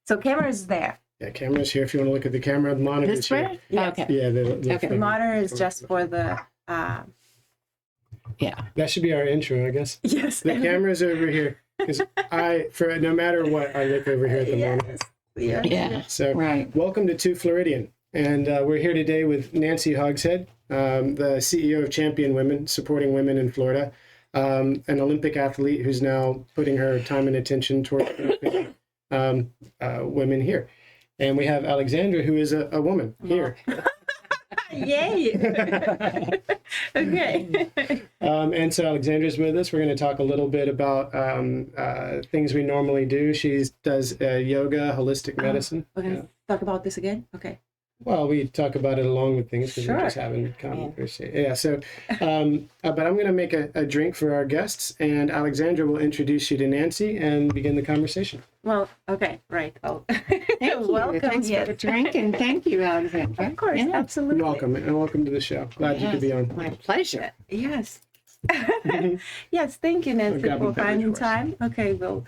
So camera is there. Yeah, camera's here if you want to look at the camera. The monitor's This here. way? Yes. Okay. Yeah, Okay. The monitor is just for the. Yeah. That should be our intro, I guess. Yes. The camera's over here because for no matter what, I look over here at the monitor. Yes. Yeah. So, Right. welcome to Two Floridian, and we're here today with Nancy Hogshead, the CEO of Champion Women, supporting women in Florida, an Olympic athlete who's now putting her time and attention toward women here. And we have Alexandra, who is a woman here. Yay! Okay. And so Alexandra's with us. We're going to talk a little bit about things we normally do. She does yoga, holistic medicine. We're gonna talk about this again. Okay. Well, we talk about it along with things because we're just having conversation. Yeah. So, but I'm going to make a drink for our guests, and Alexandra will introduce you to Nancy and begin the conversation. Well, okay, right. Oh, Thank you. welcome. Thanks for the drink, and thank you, Alexandra. Of course, Yeah. absolutely. Welcome, and welcome to the show. Glad you could be on. My pleasure. Yes. Yes, thank you, Nancy, grab a for finding beverage for us. time. Okay, well,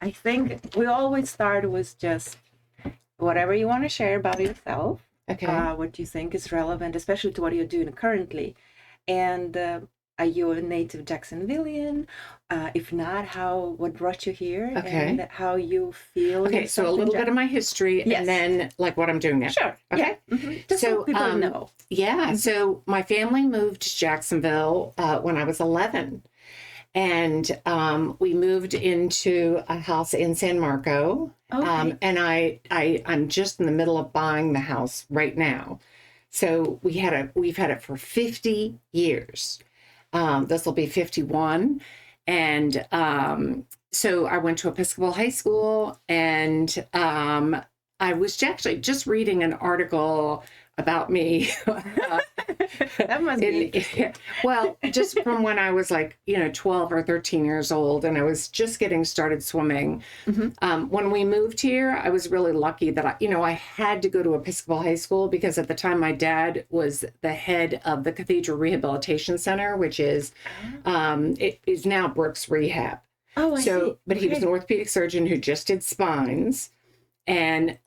I think we always start with just whatever you want to share about yourself, Okay. what you think is relevant, especially to what you're doing currently. And are you a native Jacksonvillian? If not, what brought you here? Okay. And how you feel? Okay, so a yourself in little bit of my history, Yes. and then like what I'm doing now. Sure. Okay. Yeah. Mhm. Just so So, people know. Yeah. So my family moved to Jacksonville when I was 11. And we moved into a house in San Marco. Okay. And I'm just in the middle of buying the house right now. So we've had it for 50 years. This will be 51. And so I went to Episcopal High School, and I was actually just reading an article about me. That must be Well, just from when I was 12 or 13 years old, and I was just getting started swimming. Mm-hmm. When we moved here, I was really lucky that I had to go to Episcopal High School because at the time my dad was the head of the Cathedral Rehabilitation Center, which is, it is now Brooks Rehab. Oh, I see. But he was an orthopedic surgeon who just did spines. And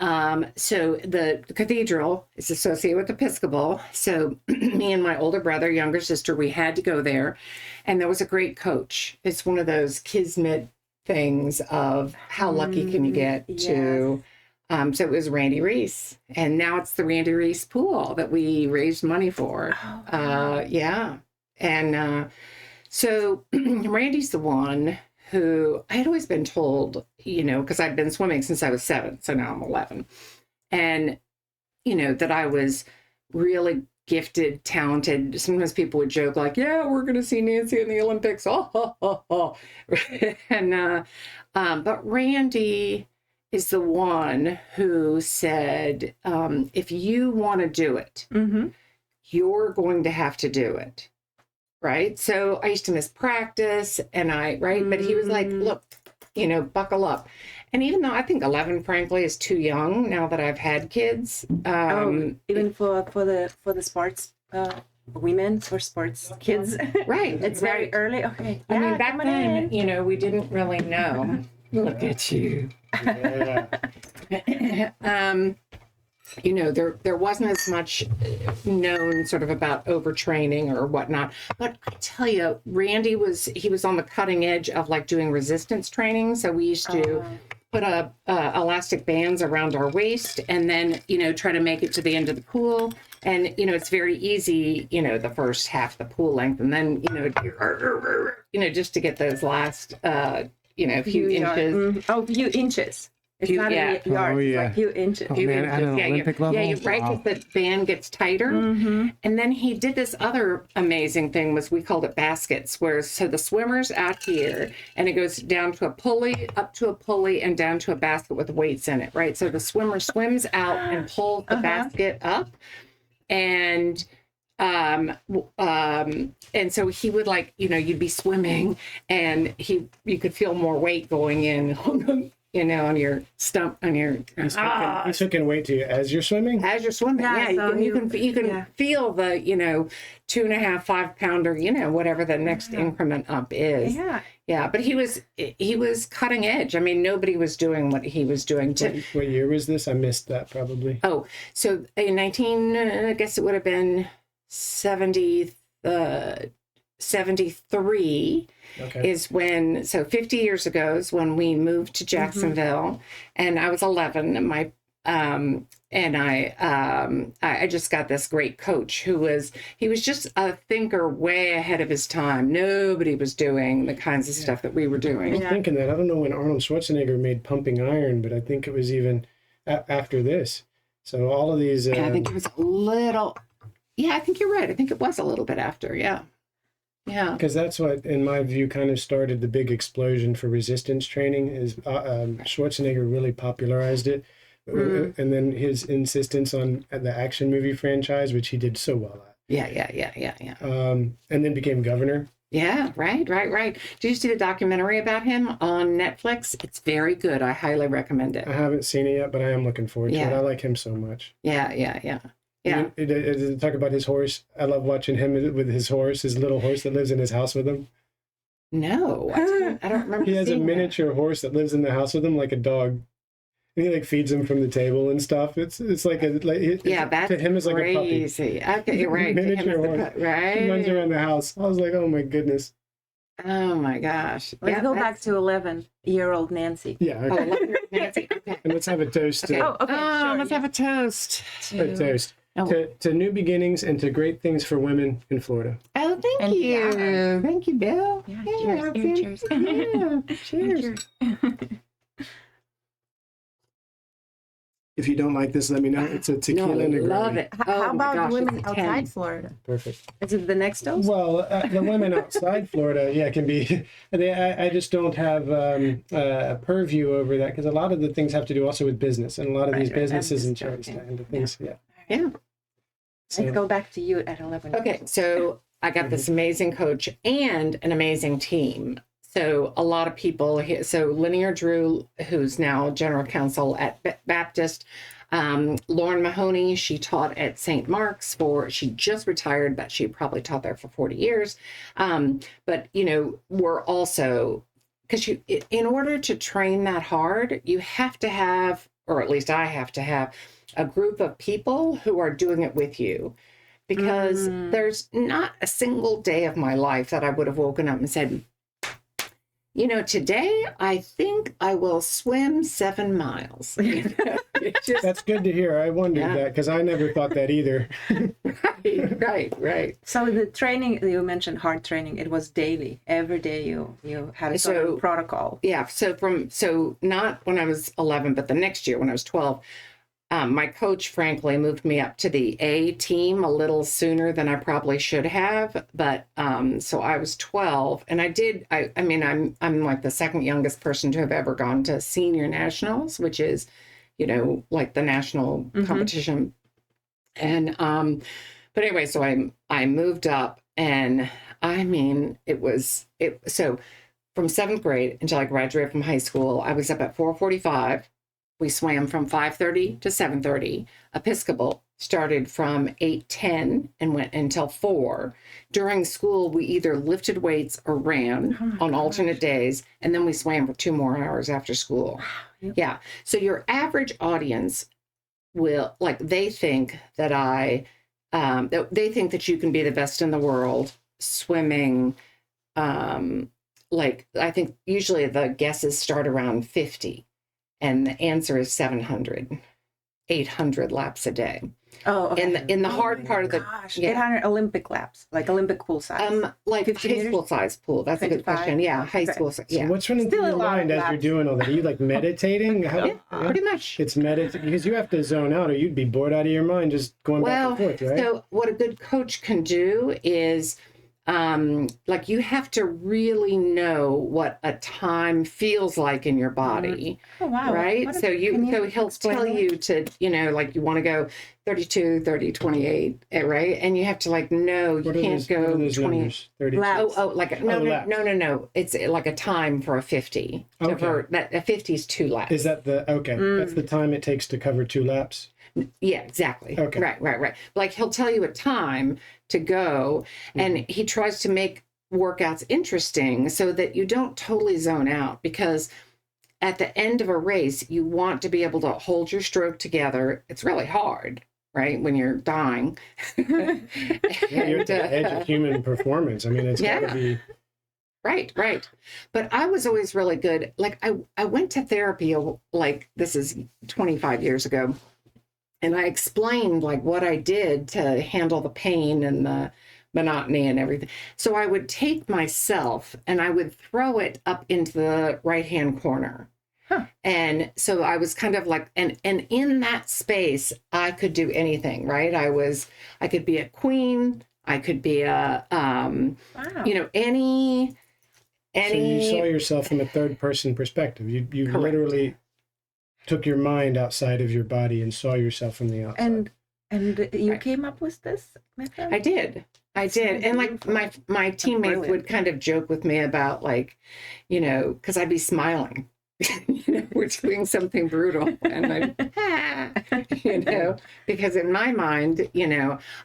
so the cathedral is associated with Episcopal. So me and my older brother, younger sister, we had to go there. And there was a great coach. It's one of those kismet things of how lucky can you get to. So it was Randy Reese. And now it's the Randy Reese pool that we raised money for. Yeah. And so Randy's the one who I had always been told, because I'd been swimming since I was 7, so now I'm 11. And, that I was really gifted, talented. Sometimes people would joke like, yeah, we're going to see Nancy in the Olympics. Oh. And, but Randy is the one who said, if you want to do it, Mm-hmm. you're going to have to do it. Right. So I used to miss practice but he was like, look, buckle up. And even though I think 11, frankly, is too young now that I've had kids. Even for the sports women, for sports kids. Right. It's very early. Okay. I mean, back coming then, in. we didn't really know. Look at you. Yeah. There wasn't as much known sort of about overtraining or whatnot. But I tell you, Randy was on the cutting edge of doing resistance training. So we used to put elastic bands around our waist and then, try to make it to the end of the pool. And, it's very easy, the first half of the pool length. And then, just to get those last, few inches. Oh, few inches. It's not a yard. Oh, yeah. It's like few inches. Oh, man, at an Olympic level? Yeah, you're right, Wow. because the band gets tighter. Mm-hmm. And then he did this other amazing thing was we called it baskets, so the swimmer's out here and it goes down to a pulley, up to a pulley, and down to a basket with weights in it, right? So the swimmer swims out and pulls the basket up. And so he would you'd be swimming and you could feel more weight going in. on your stump, on your He's hooking weight to you as you're swimming. as you're swimming. Yeah, Yeah, so you can yeah. feel the 2.5, 5 pounder, whatever the next increment up is. Yeah. Yeah, but he was cutting edge. I mean, nobody was doing what he was doing. What year was this? I missed that probably. Oh, so in I guess it would have been 73 Okay. is when, so 50 years ago is when we moved to Jacksonville, and I was 11, and I just got this great coach he was just a thinker way ahead of his time. Nobody was doing the kinds of stuff that we were I doing. was thinking that. I don't know when Arnold Schwarzenegger made Pumping Iron, but I think it was even after this. So all of these. And I think it was a little, I think you're right. I think it was a little bit after. Yeah. Yeah. Because that's what, in my view, kind of started the big explosion for resistance training. Is Schwarzenegger really popularized it, and then his insistence on the action movie franchise, which he did so well at. Yeah. And then became governor. Yeah, right. Did you see the documentary about him on Netflix? It's very good. I highly recommend it. I haven't seen it yet, but I am looking forward to it. Yeah. I like him so much. Yeah. Talk about his horse. I love watching him with his horse, his little horse that lives in his house with him. No, I don't remember. He has a seeing that. miniature horse that lives in the house with him like a dog. And he feeds him from the table and stuff. It's like That's to him it's like crazy. a puppy. Okay, you're right. To him Miniature it's horse. right. He runs around the house. I was like, oh my goodness. Oh my gosh. Let's go back that's- to 11-year-old Nancy. Yeah. Oh, Okay. Nancy. Okay. And let's have a toast. Okay. Oh, okay, sure, Let's have a toast. A toast Oh. to new beginnings and to great things for women in Florida. Oh, thank And you. yeah. Thank you, Bill. Yeah, cheers. cheers. Yeah, cheers. If you don't like this, let me know. It's a tequila and a love Negroni. it. How Oh my about gosh, women it's a outside 10. Florida? Perfect. Is it the next toast? Well, the women outside Florida, can be. I just don't have a purview over that because a lot of the things have to do also with business, and a lot of these Right. businesses I'm and just charities joking. and things. Yeah. Yeah. So, Let's go back to you at 11. Okay, so I got this amazing coach and an amazing team. So a lot of people, so Linear Drew, who's now general counsel at Baptist, Lauren Mahoney, she taught at St. Mark's she just retired, but she probably taught there for 40 years. But, we're also, because in order to train that hard, you have to have, or at least I have to have, a group of people who are doing it with you. Because there's not a single day of my life that I would have woken up and said, today I think I will swim 7 miles. that's good to hear. I wondered that because I never thought that either. Right. So the training, you mentioned hard training, it was daily. Every day you had a sort of protocol. Yeah. So not when I was 11, but the next year when I was 12, my coach, frankly, moved me up to the A team a little sooner than I probably should have. But so I was 12, and I'm like the second youngest person to have ever gone to senior nationals, which is, like the national competition. And but anyway, so I moved up, and so from 7th grade until I graduated from high school, I was up at 4:45. We swam from 5:30 to 7:30. Episcopal started from 8:10 and went until 4. During school, we either lifted weights or ran on alternate days, and then we swam for 2 more hours after school. Yep. Yeah. So your average audience they think that they think that you can be the best in the world swimming. I think usually the guesses start around 50. And the answer is 700, 800 laps a day. Oh, okay. In the hard part of the Gosh, 800 Olympic laps, like Olympic pool size. like 50 high meters? school size pool. That's a good 55? question. Yeah, high Okay. school size. So Yeah, what's running Still through a your lot of mind as you're laps. doing all that? Are you meditating? pretty much. It's meditating because you have to zone out, or you'd be bored out of your mind just going back and forth, right? So what a good coach can do is like you have to really know what a time feels like in your body. Oh, wow. Right. So he'll explain tell that? you to, like you want to go 32, 30, 28, right? And you have to like, no, you What are can't those, what are go those 20. numbers? 30. Laps. Like no, laps. no. It's like a time for a 50. Okay. For that, a 50 is 2 laps. Is that okay? That's the time it takes to cover 2 laps. Yeah, exactly. Okay. Right. Like he'll tell you a time to go, and he tries to make workouts interesting so that you don't totally zone out, because at the end of a race, you want to be able to hold your stroke together. It's really hard, right? When you're dying. Yeah, you're at the edge of human performance. I mean, it's got to be. Right. But I was always really good. Like I went to therapy, like this is 25 years ago. And I explained like what I did to handle the pain and the monotony and everything. So I would take myself and I would throw it up into the right-hand corner. Huh. And so I was kind of like, and in that space, I could do anything, right? I could be a queen. I could be Wow. any. So you saw yourself from a third person perspective. You Correct. literally took your mind outside of your body and saw yourself from the outside. And you Right. came up with this method? I did. So And like beautiful. my teammates brilliant. would kind of joke with me about like, because I'd be smiling. We're doing something brutal. And because in my mind,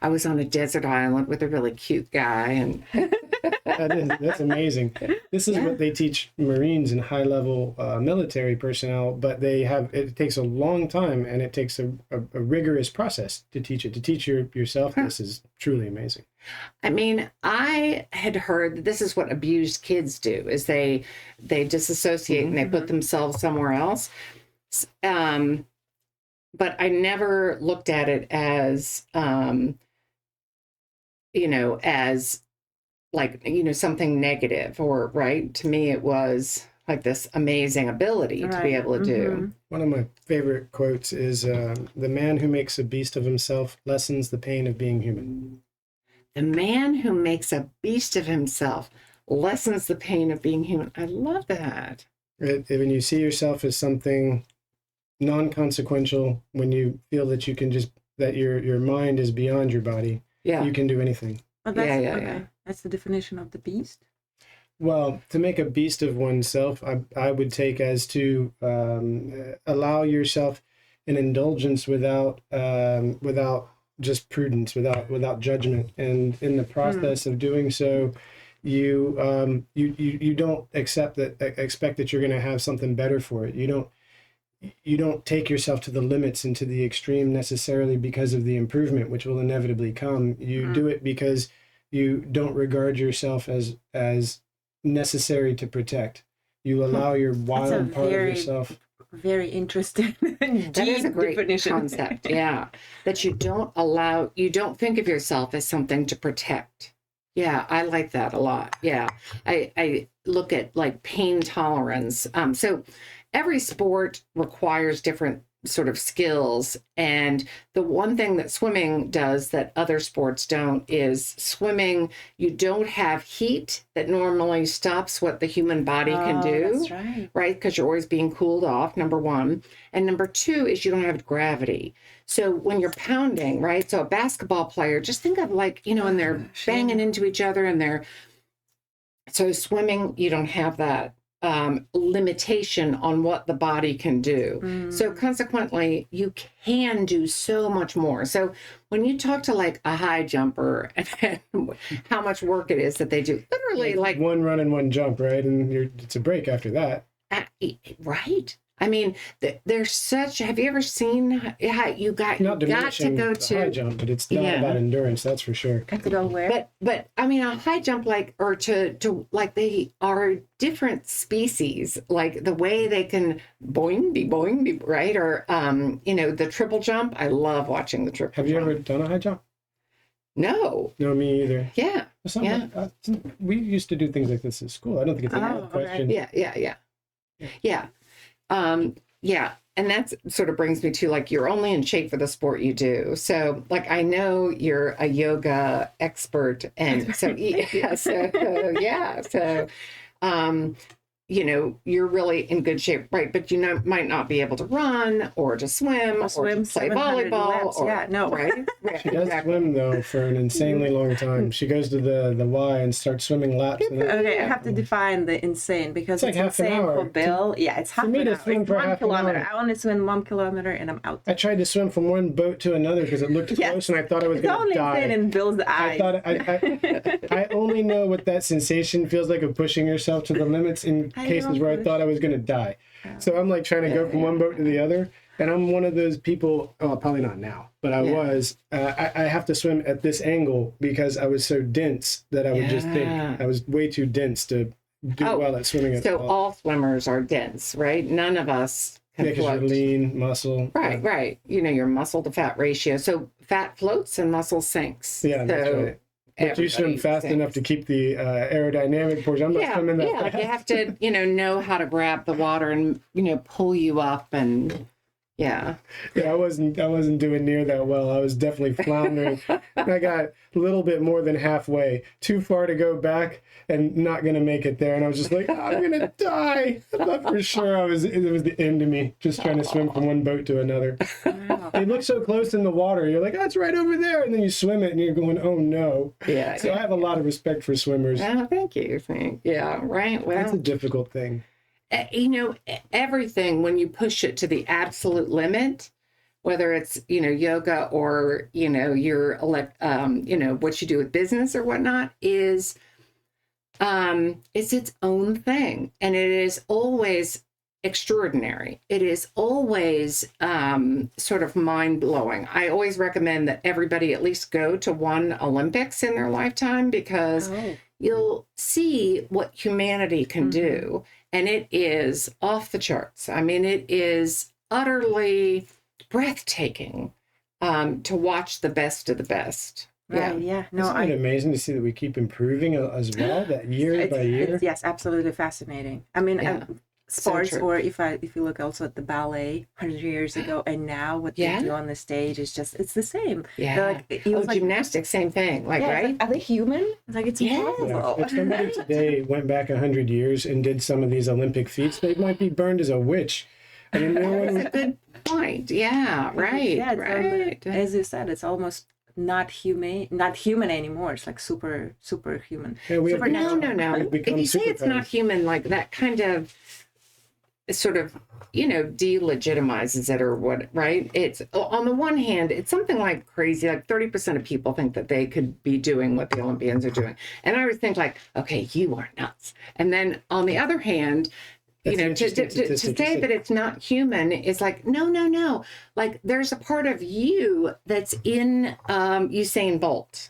I was on a desert island with a really cute guy. And That's amazing. This is what they teach Marines and high level military personnel, but it takes a long time and it takes a rigorous process to teach it. To teach yourself, this is truly amazing. I mean, I had heard that this is what abused kids do, is they disassociate and they put themselves somewhere else. But I never looked at it as, as like, something negative or right. To me, it was like this amazing ability to be able to do. One of my favorite quotes is the man who makes a beast of himself lessens the pain of being human. The man who makes a beast of himself lessens the pain of being human. I love that. When you see yourself as something non-consequential, when you feel that you can that your mind is beyond your body, you can do anything. Oh, that's, Yeah. That's the definition of the beast. Well, to make a beast of oneself, I would take as to allow yourself an indulgence without just prudence, without judgment, and in the process of doing so, you don't expect that you're going to have something better for it. You don't take yourself to the limits and to the extreme necessarily because of the improvement, which will inevitably come. You do it because you don't regard yourself as necessary to protect. You allow your wild part of yourself. Very interesting. That is a great definition. concept. Yeah. That you don't think of yourself as something to protect. Yeah, I like that a lot. Yeah. I look at like pain tolerance. So every sport requires different sort of skills. And the one thing that swimming does that other sports don't is swimming, you don't have heat that normally stops what the human body can do. That's right. Right? Because you're always being cooled off, number one. And number two is you don't have gravity. So when you're pounding, right? So a basketball player, just think of like, and they're banging into each other so swimming, you don't have that limitation on what the body can do. So consequently, you can do so much more. So when you talk to like a high jumper and how much work it is that they do, literally like one run and one jump, right? And it's a break after that. Right. I mean, there's such. Have you ever seen how you got to go the high jump, but it's not about endurance, that's for sure. I could all wear. But I mean, a high jump, like, or to like, they are different species. Like the way they can boing, be boing, be right, or the triple jump. I love watching the triple. Have you ever done a high jump? No. No, me either. Yeah. We used to do things like this in school. I don't think it's a question. Yeah. Yeah. and that's sort of brings me to like, you're only in shape for the sport you do. So like, I know you're a yoga expert, and so yeah, um, you're really in good shape, right? But might not be able to run or to swim Or or swim to play 700 volleyball. laps. Or, Yeah, no. right? Yeah, She does swim though for an insanely long time. She goes to the Y and starts swimming laps. And Okay, I have to define the insane, because It's like half an insane hour. for Bill. Yeah, it's half me an to hour. swim It's for 1 half an kilometer. hour. I only swim 1 kilometer and I'm out. I tried to swim from one boat to another because it looked Yes. close, and I thought I was It's going only to die. insane in Bill's I eyes. thought I only know what that sensation feels like of pushing yourself to the limits in I cases don't where I push. thought I was going to die. So I'm like trying to go from one boat to the other, and I'm one of those people. Oh, probably not now, but I was. I have to swim at this angle because I was so dense that I would just think I was way too dense to do well at swimming at So all. all swimmers are dense, right? None of us can Yeah, because you're float. lean, muscle. Right, right. Your muscle to fat ratio. So fat floats and muscle sinks. Yeah, that's So right. But you swim everybody fast sinks. enough to keep the aerodynamic portion. I'm not swimming that yeah. Like fast. you have to, know how to grab the water and pull you up, and yeah. Yeah, I wasn't doing near that well. I was definitely floundering. I got a little bit more than halfway, too far to go back, and not gonna make it there. And I was just like, I'm gonna die. I thought for sure it was the end of me, just trying to swim from one boat to another. Wow. They look so close in the water. You're like, oh, it's right over there, and then you swim it, and you're going, oh no. Yeah. So I have a lot of respect for swimmers. Oh, thank you. Yeah, right. That's a Well, difficult thing. everything, when you push it to the absolute limit, whether it's yoga or your what you do with business or whatnot, is it's its own thing, and it is always extraordinary. It is always sort of mind-blowing. I always recommend that everybody at least go to one Olympics in their lifetime, because Oh. you'll see what humanity can do, and it is off the charts. I mean, it is utterly breathtaking to watch the best of the best. Right, yeah. No, Isn't it amazing to see that we keep improving as well, that year by year? Yes, absolutely fascinating. I mean, Yeah. sports, true. or if you look also at the ballet 100 years ago and now what they Yeah. do on the stage is just, it's the same. Yeah. They're like, it was like, Gymnastics, same thing. Like, yeah, it's right? like, are they human? It's like, it's Yeah. impossible. If somebody today went back 100 years and did some of these Olympic feats, they might be burned as a witch. I mean, no one. That's a good point. Yeah, right, Yeah, right. as you said, it's almost not human anymore. It's like superhuman. Yeah, we have Supernatural. No. We've If become you say it's not superpowers. human, like that kind of sort of, delegitimizes it or what, right? It's, on the one hand, it's something like crazy, like 30% of people think that they could be doing what the Olympians are doing. And I would think like, okay, you are nuts. And then on the other hand, That's an to interesting say statistic. that it's not human is like, no. Like there's a part of you that's in Usain Bolt,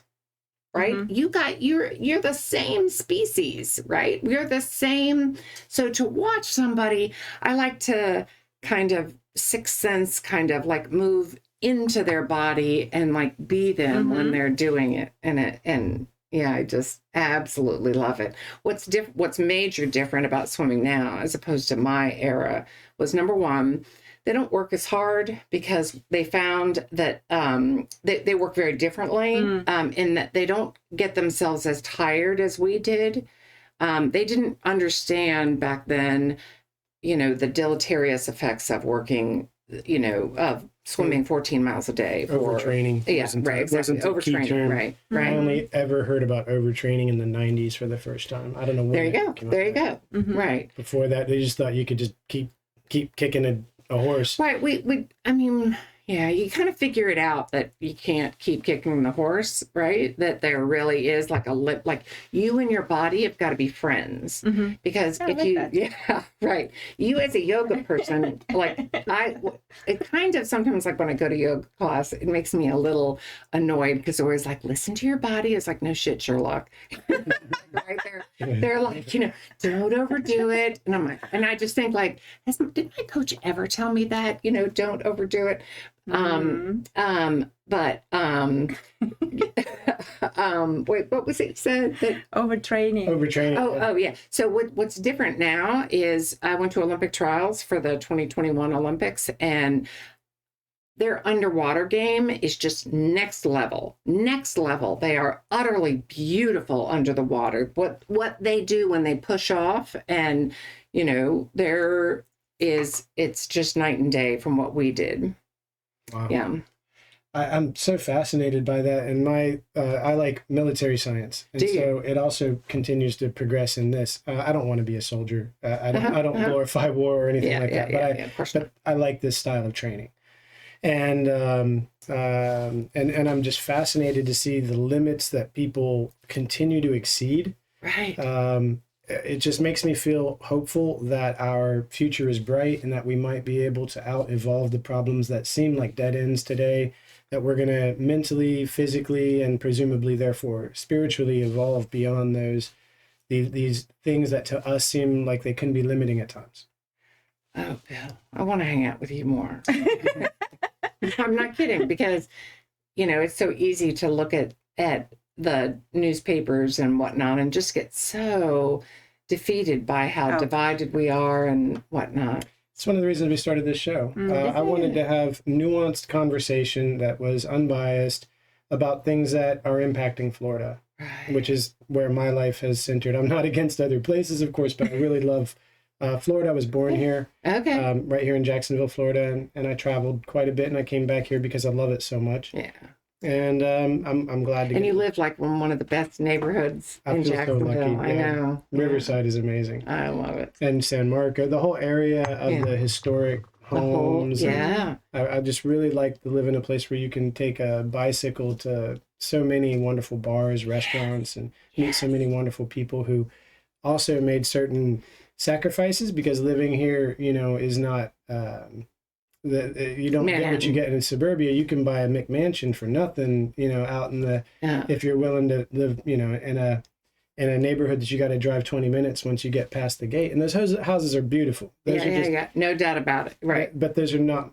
right? You're the same species, right? We're the same. So to watch somebody, I like to kind of sixth sense, kind of like move into their body and like be them when they're doing it. And yeah, I just absolutely love it. What's major different about swimming now as opposed to my era was, number one, they don't work as hard, because they found that they work very differently in that they don't get themselves as tired as we did. They didn't understand back then, the deleterious effects of working, of swimming 14 miles a day. Overtraining. Yeah, wasn't- right, exactly. wasn't a key Overtraining, term. right. I only ever heard about overtraining in the 90s for the first time. I don't know when There you that go. came There you up. go. Right. Before that, they just thought you could just keep kicking a horse. Right. I mean, yeah, you kind of figure it out that you can't keep kicking the horse, right? That there really is like like you and your body have got to be friends, because I if like you, that. yeah, right. You as a yoga person, like it kind of sometimes, like when I go to yoga class, it makes me a little annoyed, because they're always like, listen to your body. It's like, no shit, Sherlock. Right there. They're like, don't overdo it. And I'm like, and I just think like, did my coach ever tell me that, don't overdo it? But wait, what was it said that Overtraining. Overtraining. oh yeah. So what's different now is I went to Olympic trials for the 2021 Olympics, and their underwater game is just next level. Next level. They are utterly beautiful under the water. What they do when they push off, and it's just night and day from what we did. Wow. Yeah. I'm so fascinated by that, and I like military science, and so it also continues to progress in this. I don't want to be a soldier. I don't glorify war or anything like that, but I like this style of training, and I'm just fascinated to see the limits that people continue to exceed. Right. It just makes me feel hopeful that our future is bright and that we might be able to out-evolve the problems that seem like dead ends today, that we're going to mentally, physically, and presumably, therefore, spiritually evolve beyond these things that to us seem like they can be limiting at times. Oh, Bill, I want to hang out with you more. I'm not kidding, because, it's so easy to look at the newspapers and whatnot and just get so defeated by how divided we are and whatnot. It's one of the reasons we started this show. I wanted to have nuanced conversation that was unbiased about things that are impacting Florida, which is where my life has centered. I'm not against other places, of course, but I really love Florida. I was born here, right here in Jacksonville, Florida, and I traveled quite a bit, and I came back here because I love it so much. Yeah. And I'm glad to. And you live like in one of the best neighborhoods in Jacksonville. So lucky. I know. Riverside is amazing. I love it. And San Marco, the whole area of the historic homes. I just really like to live in a place where you can take a bicycle to so many wonderful bars, restaurants, and meet so many wonderful people who also made certain sacrifices, because living here, is not. You don't get what you get in suburbia. You can buy a McMansion for nothing, out in the if you're willing to live, in a neighborhood that you got to drive 20 minutes once you get past the gate. And those houses are beautiful. No doubt about it. Right. But those are not.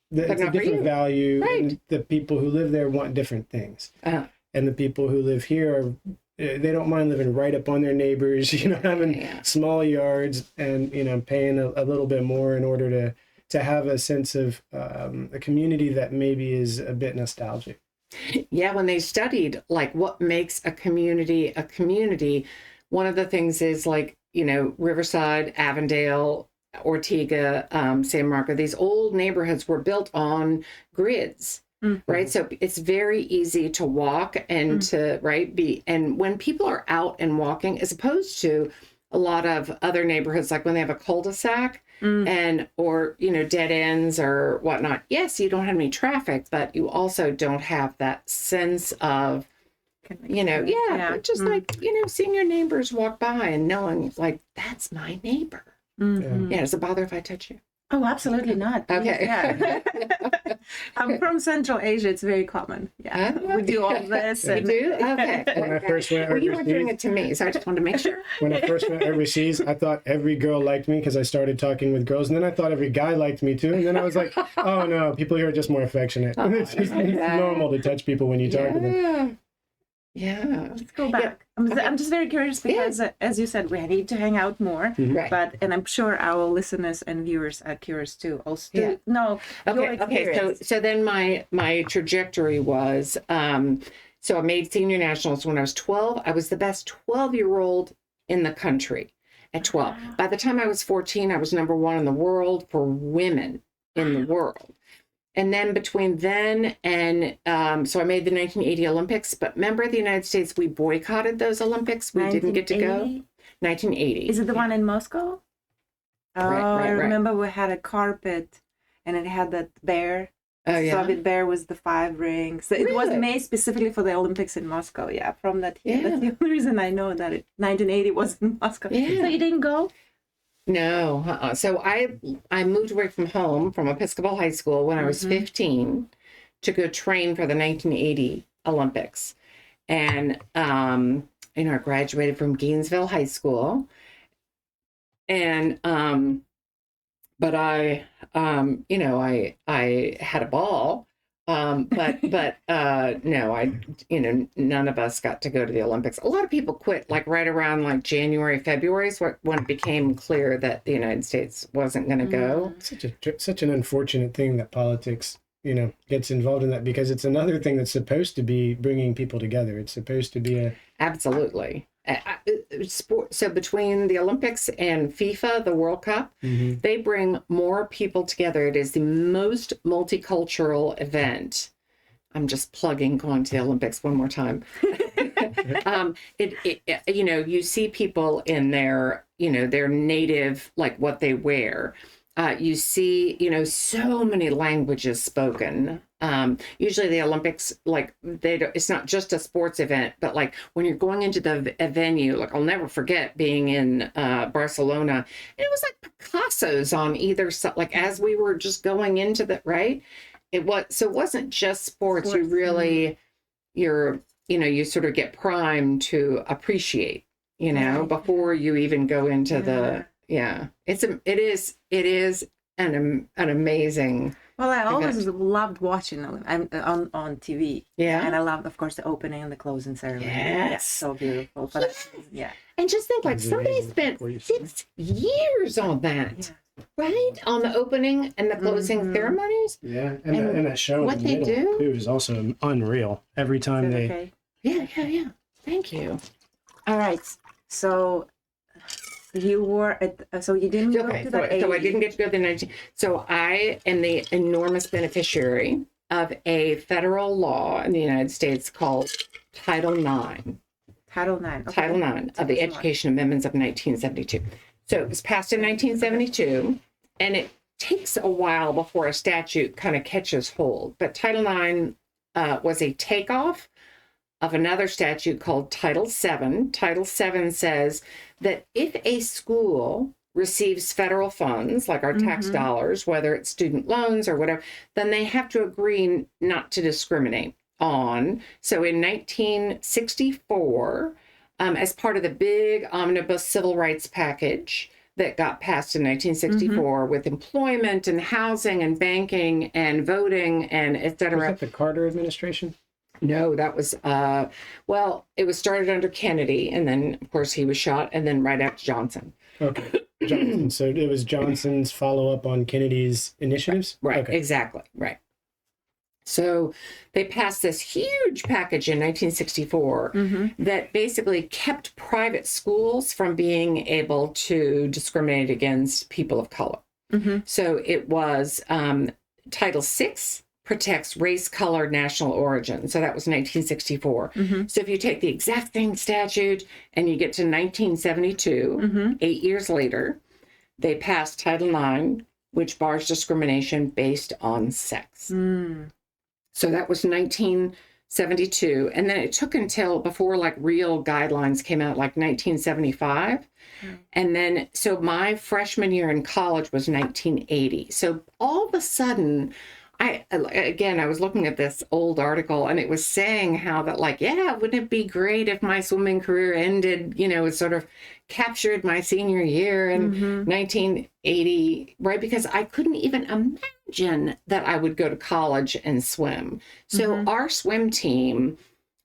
It's a different value. Right. And the people who live there want different things. And the people who live here they don't mind living right up on their neighbors. Having small yards and paying a little bit more in order to have a sense of a community that maybe is a bit nostalgic. Yeah, when they studied like what makes a community, one of the things is like, Riverside, Avondale, Ortega, San Marco, these old neighborhoods were built on grids. Mm-hmm. Right. So it's very easy to walk and and when people are out and walking, as opposed to a lot of other neighborhoods, like when they have a cul-de-sac or dead ends or whatnot. Yes, you don't have any traffic, but you also don't have that sense of, like, seeing your neighbors walk by and knowing like, that's my neighbor. Mm-hmm. Yeah. Does it bother if I touch you? Oh, absolutely not. Okay. Yeah. I'm from Central Asia. It's very common. Yeah. We do all this. You do? Okay. When I first went overseas, you weren't doing it to me, so I just wanted to make sure. When I first went overseas, I thought every girl liked me because I started talking with girls. And then I thought every guy liked me too. And then I was like, oh no, people here are just more affectionate. It's normal to touch people when you talk to them. Yeah. Let's go back. Yeah. I'm just very curious because, as you said, we need to hang out more. Mm-hmm. Right. And I'm sure our listeners and viewers are curious too. Also, Okay. So then my trajectory was, so I made senior nationals when I was 12. I was the best 12-year-old in the country at 12. Wow. By the time I was 14, I was number 1 in the world for women in the world. And then between then and so I made the 1980 Olympics, but remember the United States, we boycotted those Olympics. We didn't get to go. 1980. Is it the one in Moscow? Oh, right, I remember we had a carpet and it had that bear. Oh, yeah. Soviet bear was the 5 rings. So it was made specifically for the Olympics in Moscow. Yeah, from that. Yeah. That's the only reason I know that 1980 was in Moscow. Yeah. So you didn't go? No. So I moved away from home from Episcopal High School when I was 15 to go train for the 1980 Olympics. And, I graduated from Gainesville High School. And but I, I had a ball. But no, none of us got to go to the Olympics. A lot of people quit like right around like January, February is when it became clear that the United States wasn't going to go. Such an unfortunate thing that politics, gets involved in that, because it's another thing that's supposed to be bringing people together. It's supposed to be Absolutely. So between the Olympics and FIFA, the World Cup, they bring more people together. It is the most multicultural event. I'm just plugging going to the Olympics one more time. You see people in their native, like what they wear. You see, so many languages spoken. Usually the Olympics, like it's not just a sports event, but like when you're going into a venue, like I'll never forget being in Barcelona, and it was like Picasso's on either side, like as we were just going into the, right? It wasn't just sports. You really, you sort of get primed to appreciate, before you even go into it is an amazing. Well, I always loved watching on TV. Yeah. And I loved, of course, the opening and the closing ceremony. Yes. So beautiful. But And just think, like, somebody spent 6 years on that, right? On the opening and the closing ceremonies. Yeah. And that show what they do too is also unreal. Every time they... Okay. Yeah. Thank you. All right. So... you were so you didn't go to the so I didn't get to go to the 19. So I am the enormous beneficiary of a federal law in the United States called Title IX. Title IX. Okay. Title IX of the Education Amendments of 1972. So it was passed in 1972, and it takes a while before a statute kind of catches hold. But Title IX was a takeoff of another statute called Title VII. Title VII says that if a school receives federal funds, like our tax dollars, whether it's student loans or whatever, then they have to agree not to discriminate on. So in 1964, as part of the big omnibus civil rights package that got passed in 1964 with employment and housing and banking and voting and et cetera. Was that the Carter administration? No, that was, it was started under Kennedy, and then, of course, he was shot, and then right after Johnson. Okay, Johnson. So it was Johnson's follow-up on Kennedy's initiatives? Right, okay. Exactly, right. So they passed this huge package in 1964 that basically kept private schools from being able to discriminate against people of color. So it was Title VI, protects race, color, national origin. So that was 1964. So if you take the exact same statute and you get to 1972, 8 years later, they passed Title IX, which bars discrimination based on sex. So that was 1972. And then it took until before like real guidelines came out, like 1975. And then, so my freshman year in college was 1980. So all of a sudden, I was looking at this old article, and it was saying how that, like, wouldn't it be great if my swimming career ended, sort of captured my senior year in 1980, right? Because I couldn't even imagine that I would go to college and swim. So our swim team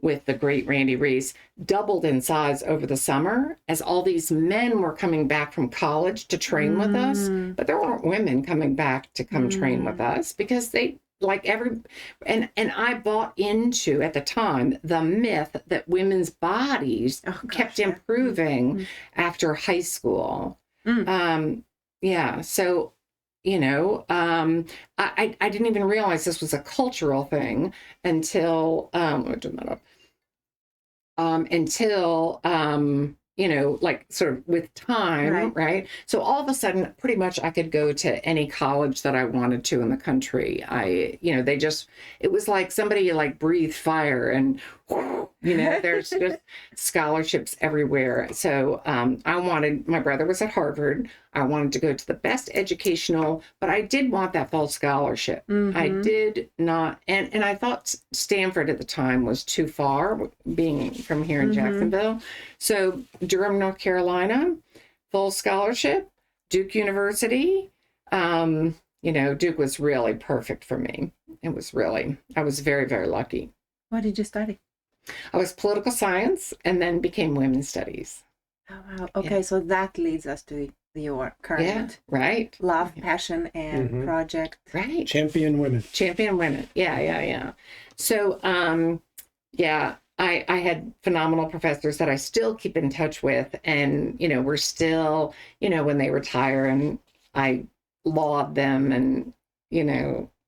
with the great Randy Reese doubled in size over the summer as all these men were coming back from college to train with us, but there weren't women coming back to come train with us because they and I bought into at the time the myth that women's bodies kept improving after high school. So I didn't even realize this was a cultural thing until like sort of with time, right? So all of a sudden, pretty much I could go to any college that I wanted to in the country. It was like somebody like breathed fire and, there's just scholarships everywhere. So my brother was at Harvard. I wanted to go to the best educational, but I did want that full scholarship. I did not, and I thought Stanford at the time was too far, being from here in Jacksonville. So Durham, North Carolina, full scholarship, Duke University, Duke was really perfect for me. I was very, very lucky. What did you study? I was political science and then became women's studies. Oh, wow. Okay, so that leads us to your current right. love, passion, and project. Right. Champion women. Yeah. So, I had phenomenal professors that I still keep in touch with, and, we're still, when they retire, and I laud them, and,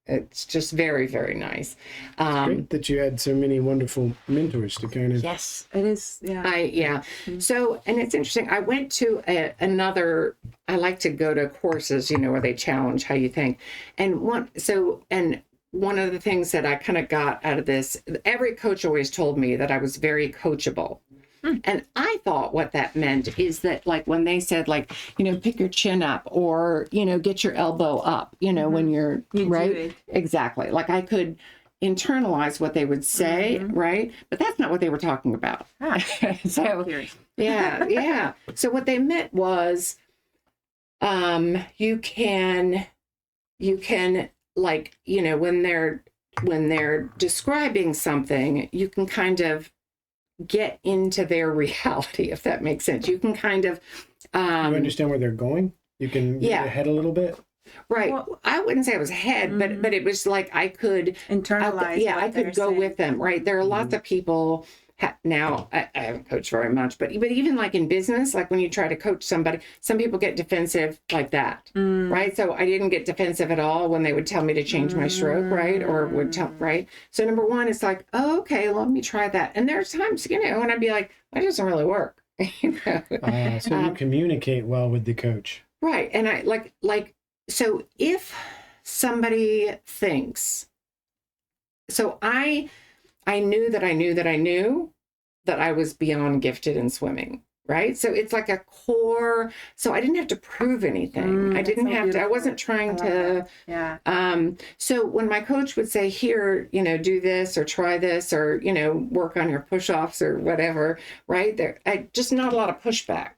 it's just very, very nice. It's great that you had so many wonderful mentors to kind of. Yes, it is. Yeah. So, and it's interesting. I went to I like to go to courses, where they challenge how you think. And one of the things that I kind of got out of this, every coach always told me that I was very coachable. And I thought what that meant is that, like, when they said, like, pick your chin up, or, get your elbow up, when you're right. Exactly. Like, I could internalize what they would say. Right. But that's not what they were talking about. So, yeah. So what they meant was, you can, like, when they're describing something, you can kind of get into their reality, if that makes sense. You can kind of you understand where they're going. You can get ahead a little bit. Right. Well, I wouldn't say I was ahead, but it was like I could internalize. I could go with them. Right. There are lots of people now. I haven't coached very much, but even like in business, like when you try to coach somebody, some people get defensive like that. Right. So I didn't get defensive at all when they would tell me to change my stroke. Right. Or would tell. Right. So number one, it's like, oh, okay, let me try that. And there's times, and I'd be like, that doesn't really work. So you communicate well with the coach. Right. And I like, so if somebody thinks, so I knew that I was beyond gifted in swimming, right? So it's like a core, so I didn't have to prove anything. I didn't have to, I wasn't trying to, so when my coach would say, here, do this or try this, or, work on your push-offs or whatever, right? Just not a lot of pushback.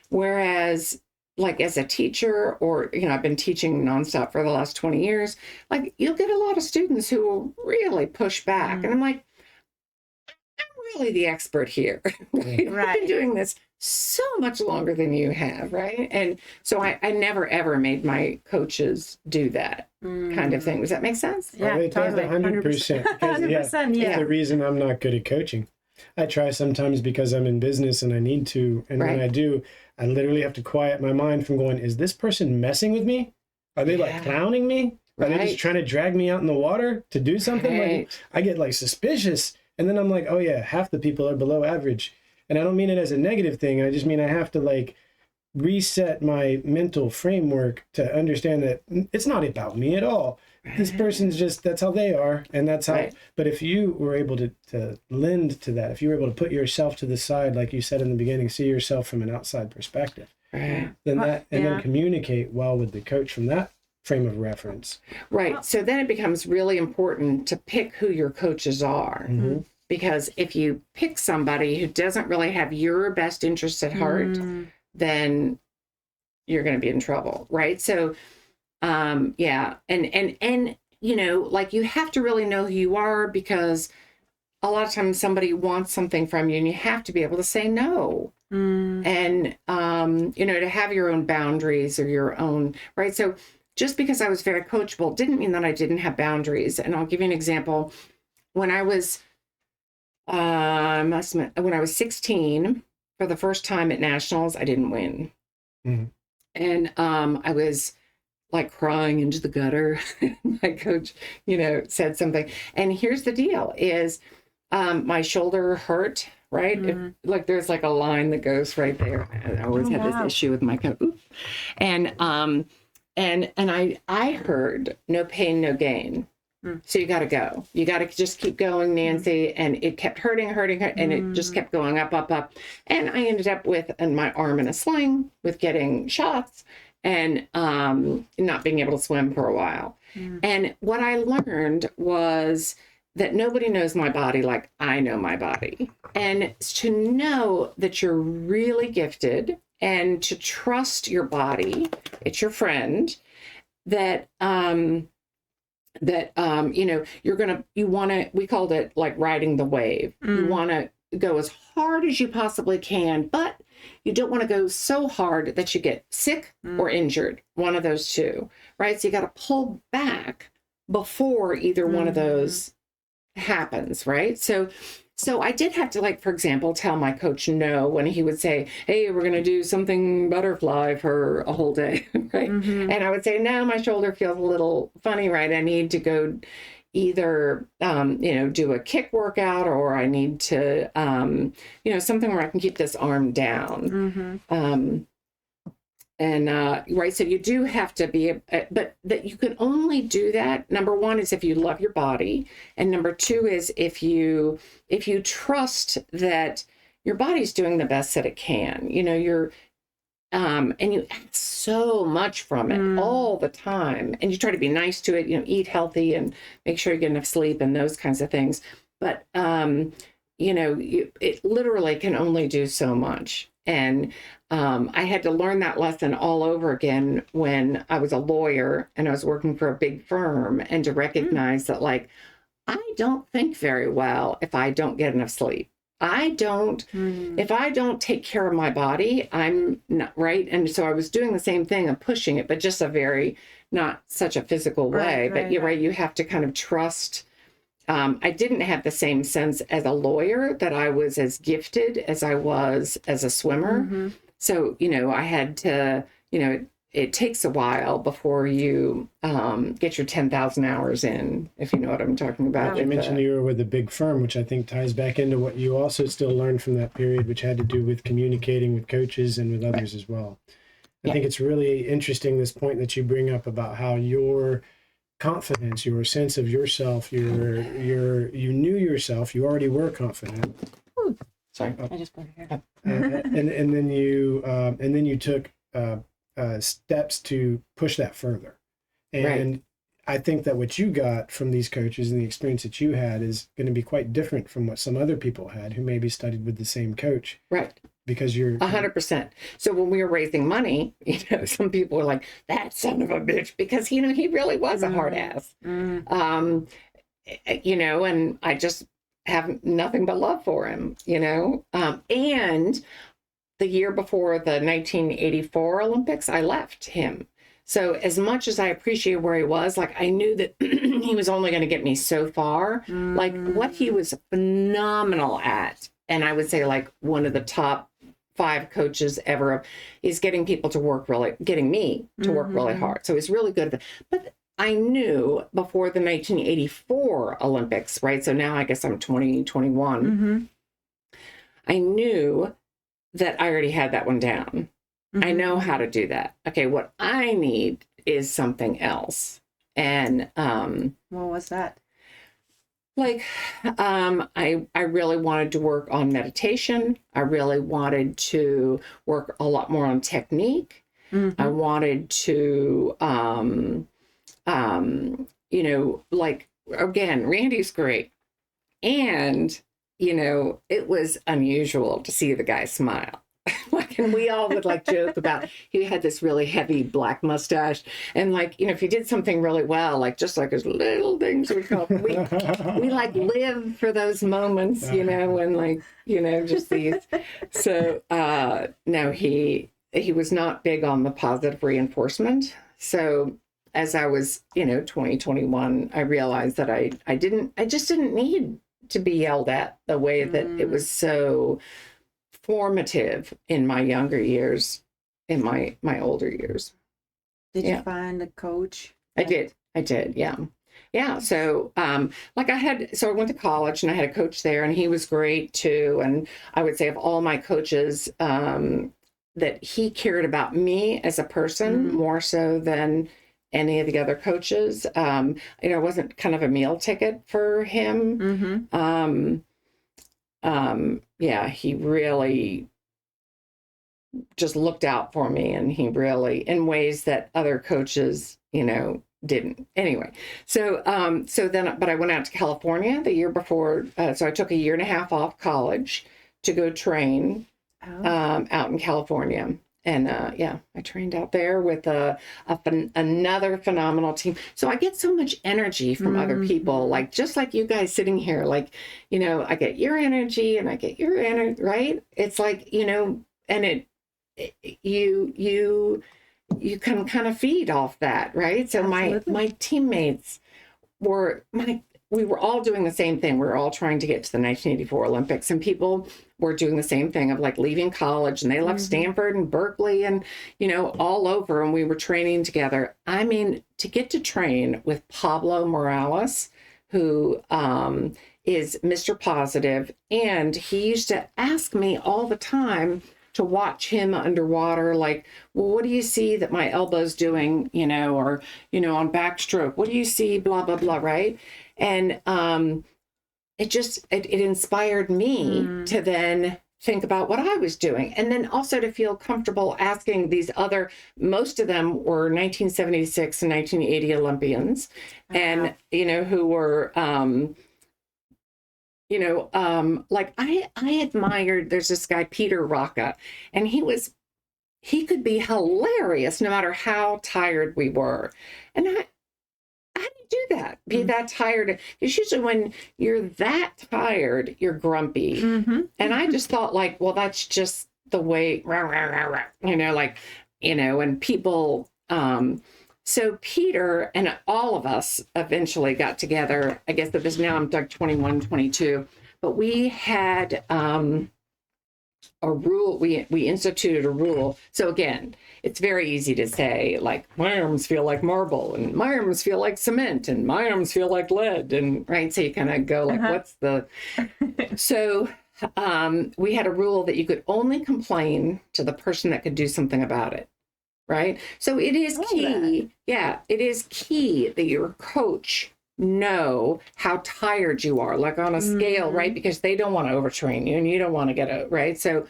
Whereas, like, as a teacher, or, I've been teaching nonstop for the last 20 years, like, you'll get a lot of students who will really push back. And I'm like, I'm really the expert here. Right? I've been doing this so much longer than you have, right? And so I never, ever made my coaches do that kind of thing. Does that make sense? Yeah, it does 100%. 100%, yeah. The reason I'm not good at coaching. I try sometimes because I'm in business and I need to. And when I do, I literally have to quiet my mind from going, is this person messing with me? Are they like clowning me? Are they just trying to drag me out in the water to do something? Like, I get like suspicious. And then I'm like, oh yeah, half the people are below average. And I don't mean it as a negative thing. I just mean I have to like reset my mental framework to understand that it's not about me at all. This person's just, that's how they are. And that's how, but if you were able to lend to that, if you were able to put yourself to the side, like you said in the beginning, see yourself from an outside perspective, then then communicate well with the coach from that frame of reference. Right. So then it becomes really important to pick who your coaches are. Because if you pick somebody who doesn't really have your best interests at heart, then you're going to be in trouble. Right. So, and like, you have to really know who you are, because a lot of times somebody wants something from you and you have to be able to say no. And, to have your own boundaries or your own, right. So just because I was very coachable didn't mean that I didn't have boundaries. And I'll give you an example. When I was, when I was 16, for the first time at nationals, I didn't win. And, I was like crying into the gutter. My coach, said something. And here's the deal is, my shoulder hurt, right? Like there's like a line that goes right there. I always had this issue with my coach. And I heard no pain, no gain. So you got to go. You got to just keep going, Nancy. And it kept hurting, and it just kept going up. And I ended up with my arm in a sling, with getting shots, and not being able to swim for a while. And what I learned was that nobody knows my body like I know my body. And to know that you're really gifted and to trust your body, it's your friend, that you want to, we called it like riding the wave. You want to go as hard as you possibly can, but you don't want to go so hard that you get sick or injured, one of those two, right? So you got to pull back before either one of those happens, right? So I did have to, like, for example, tell my coach no when he would say, hey, we're going to do something butterfly for a whole day, right? And I would say, no, my shoulder feels a little funny, right? I need to go either, do a kick workout, or I need to, something where I can keep this arm down. Right, so you do have to be, but that you can only do that. Number one is if you love your body, and number two is if you trust that your body's doing the best that it can. And you ask so much from it all the time, and you try to be nice to it. Eat healthy and make sure you get enough sleep and those kinds of things. But it literally can only do so much. And I had to learn that lesson all over again when I was a lawyer and I was working for a big firm, and to recognize that, like, I don't think very well if I don't get enough sleep. If I don't take care of my body, I'm not right. And so I was doing the same thing of pushing it, but just not such a physical way. But you're right. You have to kind of trust. I didn't have the same sense as a lawyer that I was as gifted as I was as a swimmer. So, I had to, it takes a while before you get your 10,000 hours in, if you know what I'm talking about. You mentioned you were with a big firm, which I think ties back into what you also still learned from that period, which had to do with communicating with coaches and with others as well. I think it's really interesting, this point that you bring up about how your confidence, your sense of yourself, you knew yourself, you already were confident. Sorry, I just put it here. And then you took steps to push that further. And I think that what you got from these coaches and the experience that you had is going to be quite different from what some other people had who maybe studied with the same coach. Right. Because you're 100%. So when we were raising money, some people were like, that son of a bitch, because, he really was a hard ass. And I just have nothing but love for him, and the year before the 1984 Olympics, I left him. So as much as I appreciate where he was, like, I knew that he was only going to get me so far. Like, what he was phenomenal at, and I would say like one of the top 5 coaches ever, is getting me to work really hard. So he's really good at that. But I knew before the 1984 Olympics, right? So now I guess I'm 21. I knew that I already had that one down. I know how to do that. Okay, what I need is something else. And what was that? Like, I really wanted to work on meditation. I really wanted to work a lot more on technique. I wanted to, like, again, Randy's great. And, it was unusual to see the guy smile. Like, and we all would like joke about, he had this really heavy black mustache, and like, if he did something really well, like just like his little things would come. We like live for those moments, when like, just these. So no, he was not big on the positive reinforcement. So as I was, 2021, I realized that I just didn't need to be yelled at the way that it was so formative in my younger years, in my older years. Did you find a coach? I did. Yeah. So, I went to college and I had a coach there, and he was great too. And I would say of all my coaches, that he cared about me as a person more so than any of the other coaches. I wasn't kind of a meal ticket for him. He really just looked out for me, and he really, in ways that other coaches, didn't. Anyway, but I went out to California the year before. So I took a year and a half off college to go train out in California. yeah, I trained out there with another phenomenal team. So I get so much energy from other people, like just like you guys sitting here, like, you know, I get your energy and I get your energy, right? It's like, you know, and you can kind of feed off that, right? So my teammates we were all doing the same thing. We were all trying to get to the 1984 Olympics, and people were doing the same thing of like leaving college, and they left Stanford and Berkeley and, you know, all over, and we were training together. I mean, to get to train with Pablo Morales, who is Mr. Positive, and he used to ask me all the time to watch him underwater, like, well, what do you see that my elbow's doing, you know, or, you know, on backstroke, what do you see, blah, blah, blah, right? And it inspired me to then think about what I was doing. And then also to feel comfortable asking these most of them were 1976 and 1980 Olympians, and, you know, who were, like I admired, there's this guy, Peter Rocca, and he could be hilarious no matter how tired we were. And I didn't do that, be that tired. Because usually when you're that tired, you're grumpy. And I just thought like, well, that's just the way, you know, like, you know, and people, so Peter and all of us eventually got together. I guess that this now I'm like 21, 22, but we had a rule. We instituted a rule. So again, it's very easy to say like my arms feel like marble and my arms feel like cement and my arms feel like lead, and right. So you kind of go like, what's the? So we had a rule that you could only complain to the person that could do something about it. Right. So it is key. Yeah, it is key that your coach know how tired you are, like on a scale, right? Because they don't want to overtrain you and you don't want to get out, right? So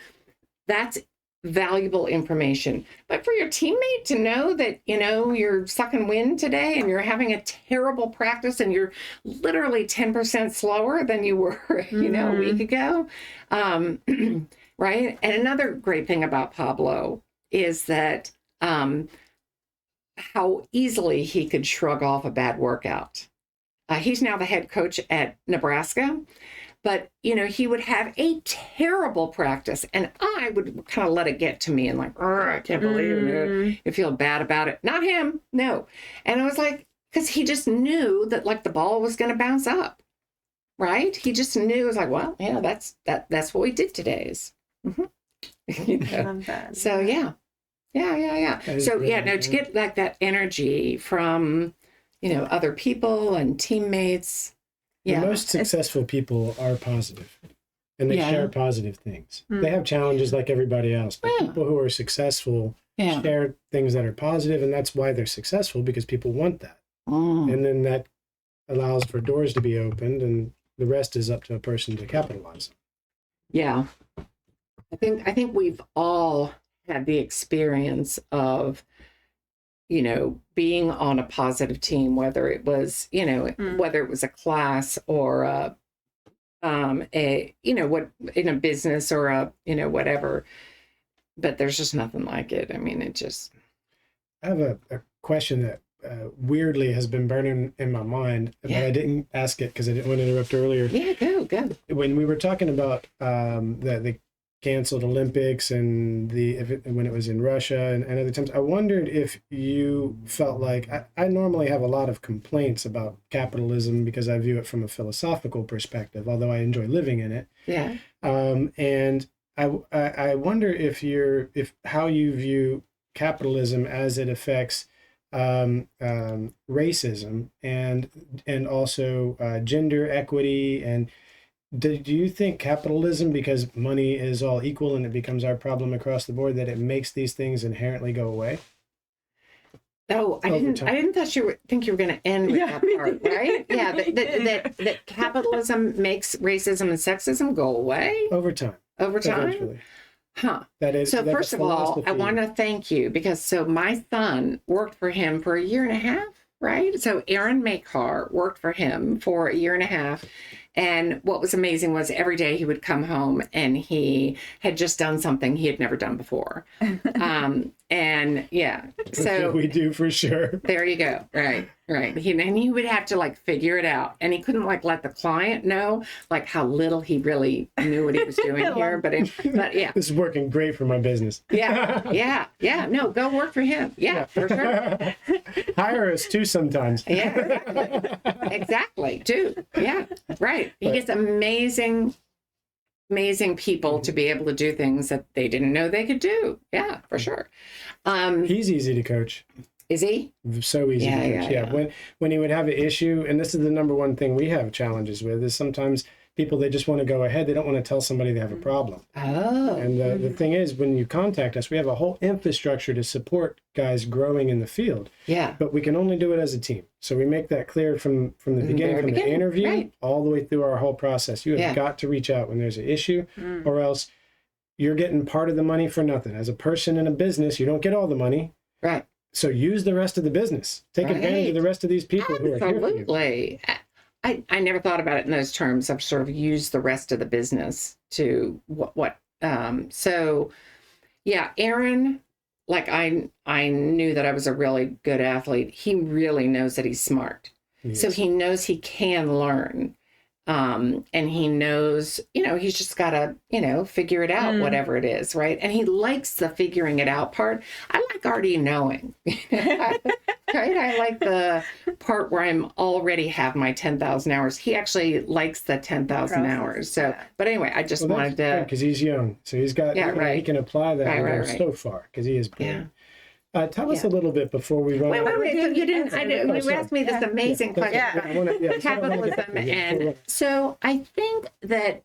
that's valuable information. But for your teammate to know that, you know, you're sucking wind today and you're having a terrible practice and you're literally 10% slower than you were, you know, a week ago. Right. And another great thing about Pablo is that how easily he could shrug off a bad workout. He's now the head coach at Nebraska, but, you know, he would have a terrible practice and I would kind of let it get to me and like, I can't believe it. You feel bad about it. Not him. No. And I was like, because he just knew that like the ball was going to bounce up, right? He just knew. It was like, well, yeah, that's what we did today is, you know? So, yeah. Yeah. So, yeah, no, to get like that energy from, you know, other people and teammates. Yeah. The most successful people are positive and they share positive things. They have challenges like everybody else, but people who are successful share things that are positive, and that's why they're successful, because people want that. And then that allows for doors to be opened, and the rest is up to a person to capitalize. Yeah. I think we've all had the experience of, you know, being on a positive team, whether it was, you know, whether it was a class or a you know, what in a business or a, you know, whatever, but there's just nothing like it. I mean, it just. I have a question that weirdly has been burning in my mind, but I didn't ask it because I didn't want to interrupt earlier. Yeah, go. When we were talking about the canceled Olympics and when it was in Russia and other times, I wondered if you felt like I normally have a lot of complaints about capitalism because I view it from a philosophical perspective, although I enjoy living in it. Yeah. And I wonder if how you view capitalism as it affects racism and also gender equity. And do you think capitalism, because money is all equal and it becomes our problem across the board, that it makes these things inherently go away? Oh, I didn't think you were going to end with that part, right? Yeah, that capitalism makes racism and sexism go away over time. Eventually. Huh. That is. So first of all, I want to thank you because my son worked for him for a year and a half. right? So Aaron Makar worked for him for a year and a half. And what was amazing was every day he would come home and he had just done something he had never done before. And yeah, so we do for sure. There you go. Right. And he would have to like figure it out, and he couldn't like let the client know like how little he really knew what he was doing here. But yeah, this is working great for my business. Yeah. No, go work for him. Yeah. For sure. Hire us too sometimes. Yeah, exactly. Too. Yeah, right. He gets amazing people to be able to do things that they didn't know they could do. Yeah, for sure. He's easy to coach. Is he? So easy to coach. Yeah. When he would have an issue, and this is the number one thing we have challenges with, is sometimes people, they just want to go ahead. They don't want to tell somebody they have a problem. Oh. And the thing is, when you contact us, we have a whole infrastructure to support guys growing in the field. Yeah. But we can only do it as a team. So we make that clear from the beginning, from the interview, all the way through our whole process. You have got to reach out when there's an issue, or else you're getting part of the money for nothing. As a person in a business, you don't get all the money. Right. So use the rest of the business. Take advantage of the rest of these people who are here for you. Absolutely. I never thought about it in those terms. I've sort of used the rest of the business to so yeah, Aaron, like I knew that I was a really good athlete. He really knows that he's smart. Yes. So he knows he can learn. And he knows, he's just got to, figure it out, whatever it is, right? And he likes the figuring it out part. I like already knowing, right? I like the part where I'm already have my 10,000 hours. He actually likes the 10,000 hours. So, but anyway, I just wanted to. Because he's young. So he's got, he can apply that so far because he is brilliant. Tell us a little bit before we run. Wait. You asked me this amazing question. Capitalism, and so I think that,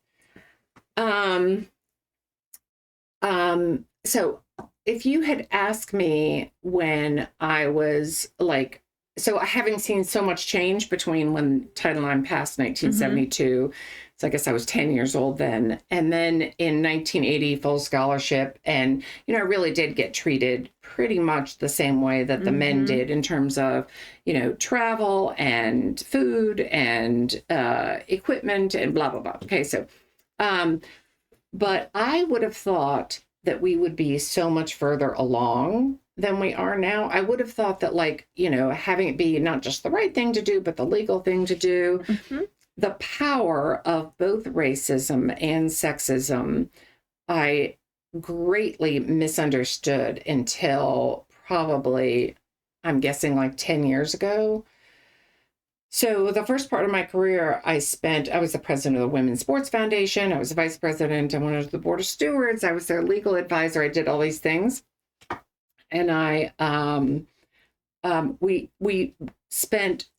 so if you had asked me when I was like, so having seen so much change between when Title IX passed 1972. So I guess I was 10 years old then. And then in 1980, full scholarship. And, I really did get treated pretty much the same way that the men did in terms of, travel and food and equipment and blah, blah, blah. Okay, so, but I would have thought that we would be so much further along than we are now. I would have thought that having it be not just the right thing to do, but the legal thing to do. The power of both racism and sexism, I greatly misunderstood until probably, I'm guessing 10 years ago. So the first part of my career I was the president of the Women's Sports Foundation. I was the vice president. I went on to the board of stewards. I was their legal advisor. I did all these things. And we spent,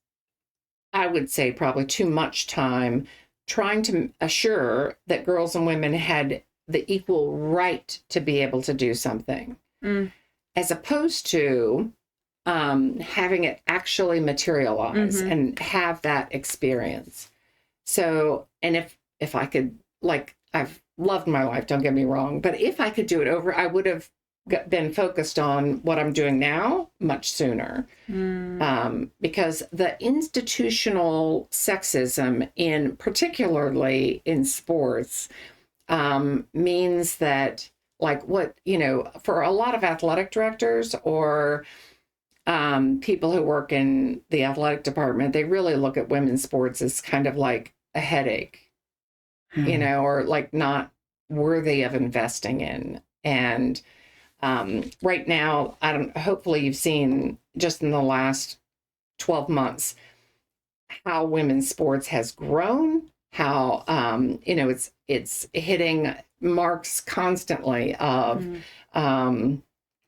I would say, probably too much time trying to assure that girls and women had the equal right to be able to do something, as opposed to having it actually materialize and have that experience. So, and if I could, I've loved my life, don't get me wrong, but if I could do it over, I would have been focused on what I'm doing now much sooner, because the institutional sexism particularly in sports means that for a lot of athletic directors or people who work in the athletic department, they really look at women's sports as kind of like a headache, or not worthy of investing in. And right now, hopefully you've seen just in the last 12 months how women's sports has grown, how, it's hitting marks constantly of,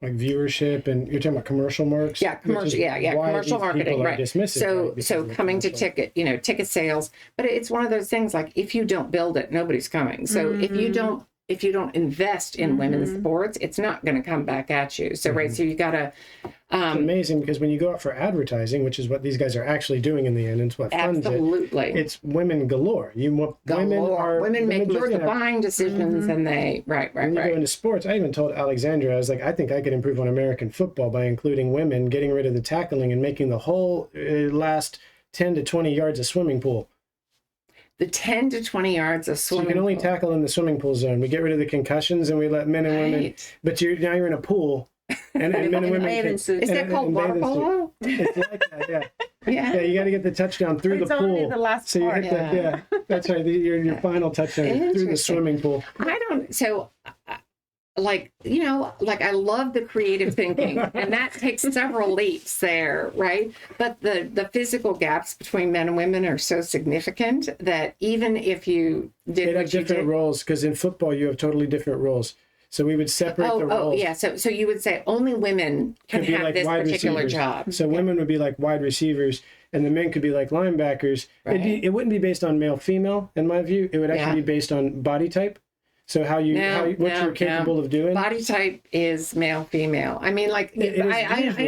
viewership, and you're talking about commercial marks? Yeah, commercial marketing, right. So coming to ticket sales, but it's one of those things if you don't build it, nobody's coming. So if you don't if you don't invest in women's sports, it's not going to come back at you. So, right. So you got to. It's amazing because when you go out for advertising, which is what these guys are actually doing in the end, and it's what funds it. It's women galore. Women make most of the buying decisions, and they When you go into sports, I even told Alexandra, I was like, I think I could improve on American football by including women, getting rid of the tackling, and making the whole last 10 to 20 yards a swimming pool. The 10 to 20 yards of swimming. So you can only tackle in the swimming pool zone. We get rid of the concussions and we let men and women. But now you're in a pool, and men and women. Is that called water polo? It's like that, yeah. Yeah, you got to get the touchdown through the pool. The last so you hit that's right. Your final touchdown through the swimming pool. I love the creative thinking, and that takes several leaps there, right? But the physical gaps between men and women are so significant that even if you did different roles, because in football you have totally different roles. So we would separate the roles. Oh, yeah. So you would say only women can have this particular receivers. job. So women would be like wide receivers, and the men could be like linebackers. Right. It wouldn't be based on male female, in my view. It would actually be based on body type. So what you're capable of doing. Body type is male, female. I mean, I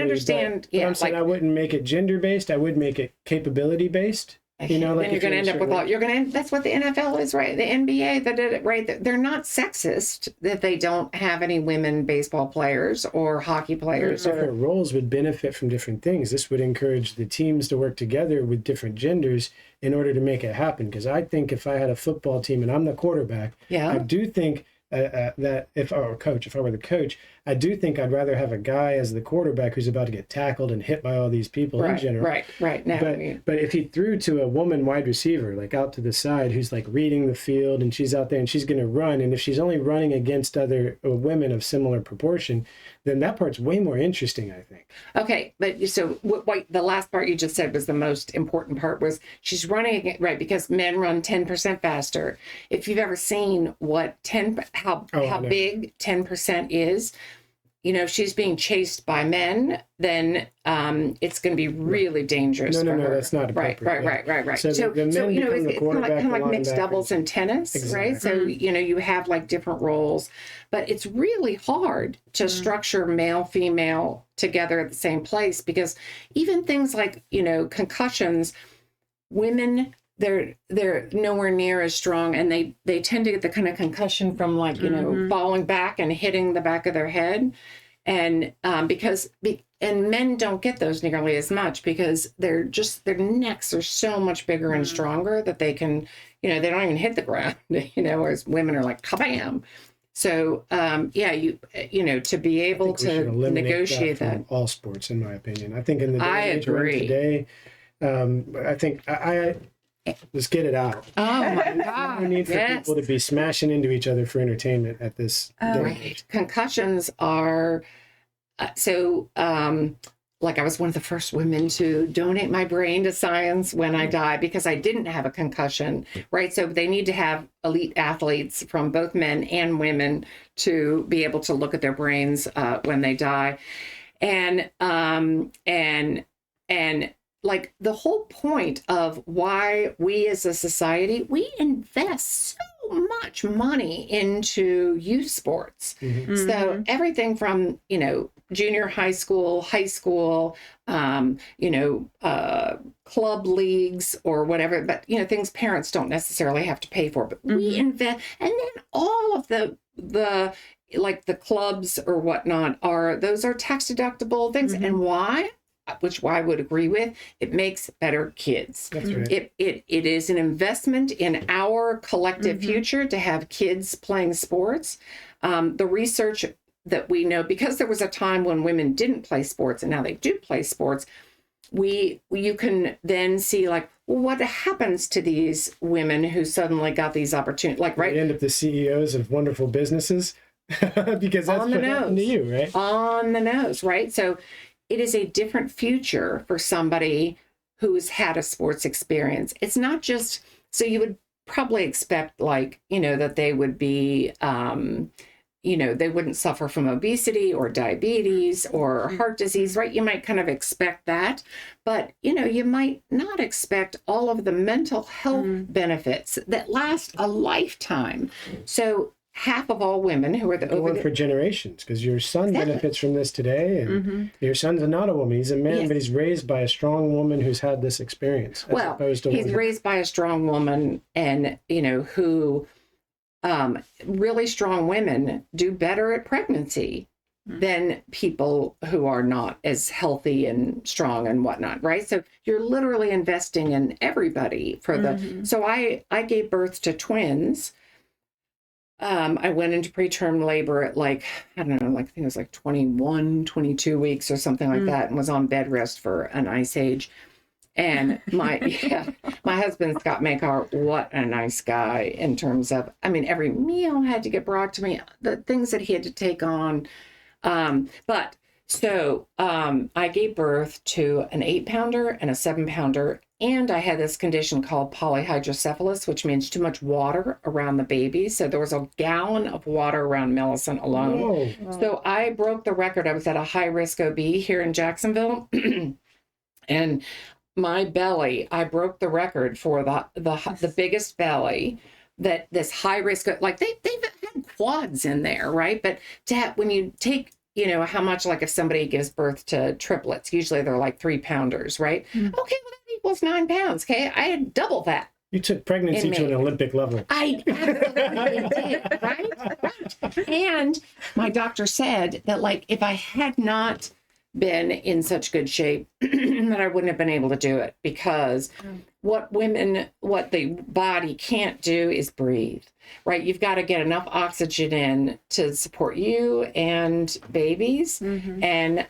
understand. But I'm saying I wouldn't make it gender based. I would make it capability based. Then you're going to end up with that's what the NFL is, right? The NBA that did it, right? They're not sexist that they don't have any women baseball players or hockey players. Different roles would benefit from different things. This would encourage the teams to work together with different genders in order to make it happen. Because I think if I had a football team and I'm the quarterback, I do think that if I were the coach, I do think I'd rather have a guy as the quarterback who's about to get tackled and hit by all these people in general. Right. Now, but if he threw to a woman wide receiver, like out to the side, who's like reading the field and she's out there and she's going to run, and if she's only running against other women of similar proportion, then that part's way more interesting, I think. Okay, but so what the last part you just said was the most important part, was she's running, right, because men run 10% faster. If you've ever seen how big 10% is, if she's being chased by men, then it's going to be really dangerous for her. No, that's not appropriate. Right. So the men become the quarterback, kind of like mixed doubles in tennis, exactly. Right? So, you have like different roles, but it's really hard to structure male, female together at the same place, because even things like, concussions, women, they're nowhere near as strong, and they tend to get the kind of concussion from falling back and hitting the back of their head, and and men don't get those nearly as much because their necks are so much bigger and stronger that they can they don't even hit the ground, whereas women are like kabam. So to be able to negotiate that from all sports, in my opinion. I think in the day today, I think let's get it out. Oh my God! No need for people to be smashing into each other for entertainment at this day. Right. Concussions are I was one of the first women to donate my brain to science when I died, because I didn't have a concussion. Right. So they need to have elite athletes from both men and women to be able to look at their brains when they die, and like the whole point of why we as a society, we invest so much money into youth sports. So everything from, junior high school, club leagues or whatever, but, things parents don't necessarily have to pay for, but we invest. And then all of the like the clubs or whatnot those are tax deductible things. And why? Which I would agree with, it makes better kids. That's right. It is an investment in our collective future to have kids playing sports. The research that we know, because there was a time when women didn't play sports and now they do play sports, you can then see what happens to these women who suddenly got these opportunities, They end up the CEOs of wonderful businesses because that's what happened to you, right? On the nose, right? So it is a different future for somebody who's had a sports experience. It's not just, so you would probably expect that they would be, they wouldn't suffer from obesity or diabetes or heart disease, right? You might kind of expect that, but, you might not expect all of the mental health benefits that last a lifetime. So half of all women who are go on for generations, because your son benefits from this today, and your son's not a woman, he's a man, but he's raised by a strong woman who's had this experience, as opposed to he's raised by a strong woman, and who really strong women do better at pregnancy than people who are not as healthy and strong and whatnot, right? So you're literally investing in everybody for so I gave birth to twins. I went into preterm labor at I think it was 21, 22 weeks or something like that, and was on bed rest for an ice age. And my husband, Scott Makar, what a nice guy in terms of, every meal had to get brought to me, the things that he had to take on. I gave birth to an 8-pounder and a 7-pounder. And I had this condition called polyhydrocephalus, which means too much water around the baby. So there was a gallon of water around Millicent alone. Whoa. So I broke the record. I was at a high-risk OB here in Jacksonville. And my belly, I broke the record for the biggest belly that this high-risk, they've had quads in there, right? But when you take, how much, if somebody gives birth to triplets, usually they're 3-pounders, right? Okay, well, that equals 9 pounds. Okay, I had double that. You took pregnancy to an Olympic level. I absolutely did, right? And my doctor said that, if I had not been in such good shape, that I wouldn't have been able to do it, because what the body can't do is breathe, right? You've got to get enough oxygen in to support you and babies. And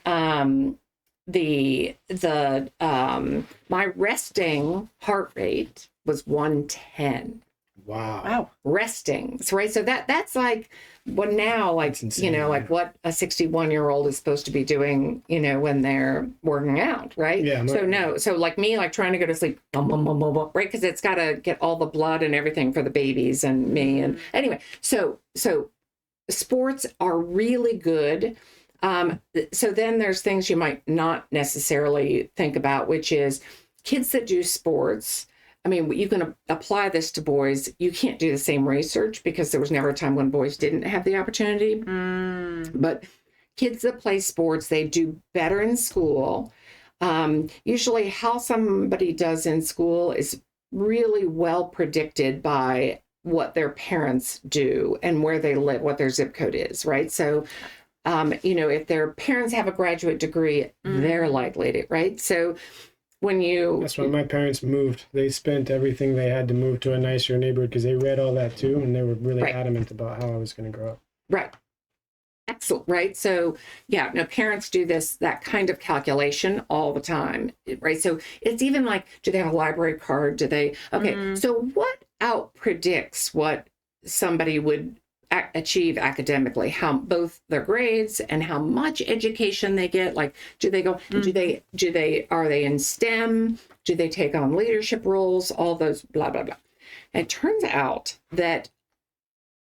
my resting heart rate was 110. Wow. Resting, right? So that's what now, insane, what a 61-year-old is supposed to be doing, when they're working out, right? Yeah. So me, trying to go to sleep, right? Because it's got to get all the blood and everything for the babies and me. And anyway, so sports are really good. So then there's things you might not necessarily think about, which is kids that do sports. You can apply this to boys. You can't do the same research, because there was never a time when boys didn't have the opportunity. But kids that play sports, they do better in school. Usually how somebody does in school is really well predicted by what their parents do and where they live, what their zip code is, right? So, if their parents have a graduate degree, they're likely to, right? So that's when my parents moved. They spent everything they had to move to a nicer neighborhood, because they read all that too, and they were really adamant about how I was going to grow up. Right. Excellent. Right. So parents do that kind of calculation all the time, right? So it's even do they have a library card? Do they? Okay. So what out predicts what somebody would achieve academically, how both their grades and how much education they get? Do they go, are they in STEM? Do they take on leadership roles? All those blah, blah, blah. And it turns out that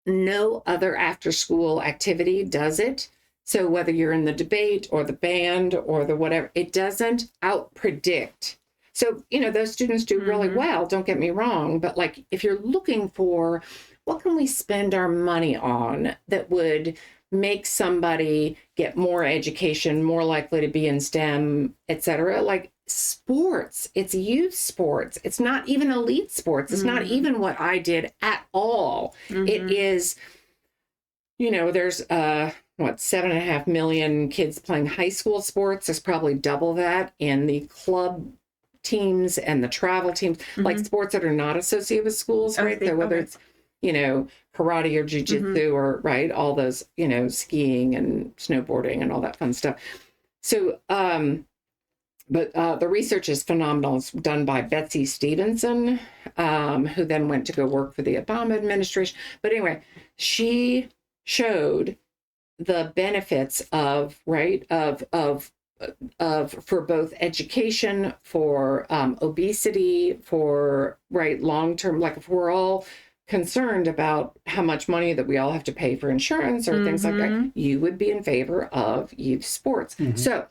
no other after school activity does it. So whether you're in the debate or the band or the whatever, it doesn't out predict. So, those students do really well, don't get me wrong. But if you're looking for, what can we spend our money on that would make somebody get more education, more likely to be in STEM, et cetera? Sports, it's youth sports. It's not even elite sports. It's not even what I did at all. It is, there's 7.5 million kids playing high school sports. There's probably double that in the club teams and the travel teams, sports that are not associated with schools, right? So whether it's karate or jiu-jitsu or all those, skiing and snowboarding and all that fun stuff. So, but the research is phenomenal. It's done by Betsy Stevenson, who then went to go work for the Obama administration. But anyway, she showed the benefits of for both education, for obesity, for long-term, if we're all concerned about how much money that we all have to pay for insurance or things like that, you would be in favor of youth sports. So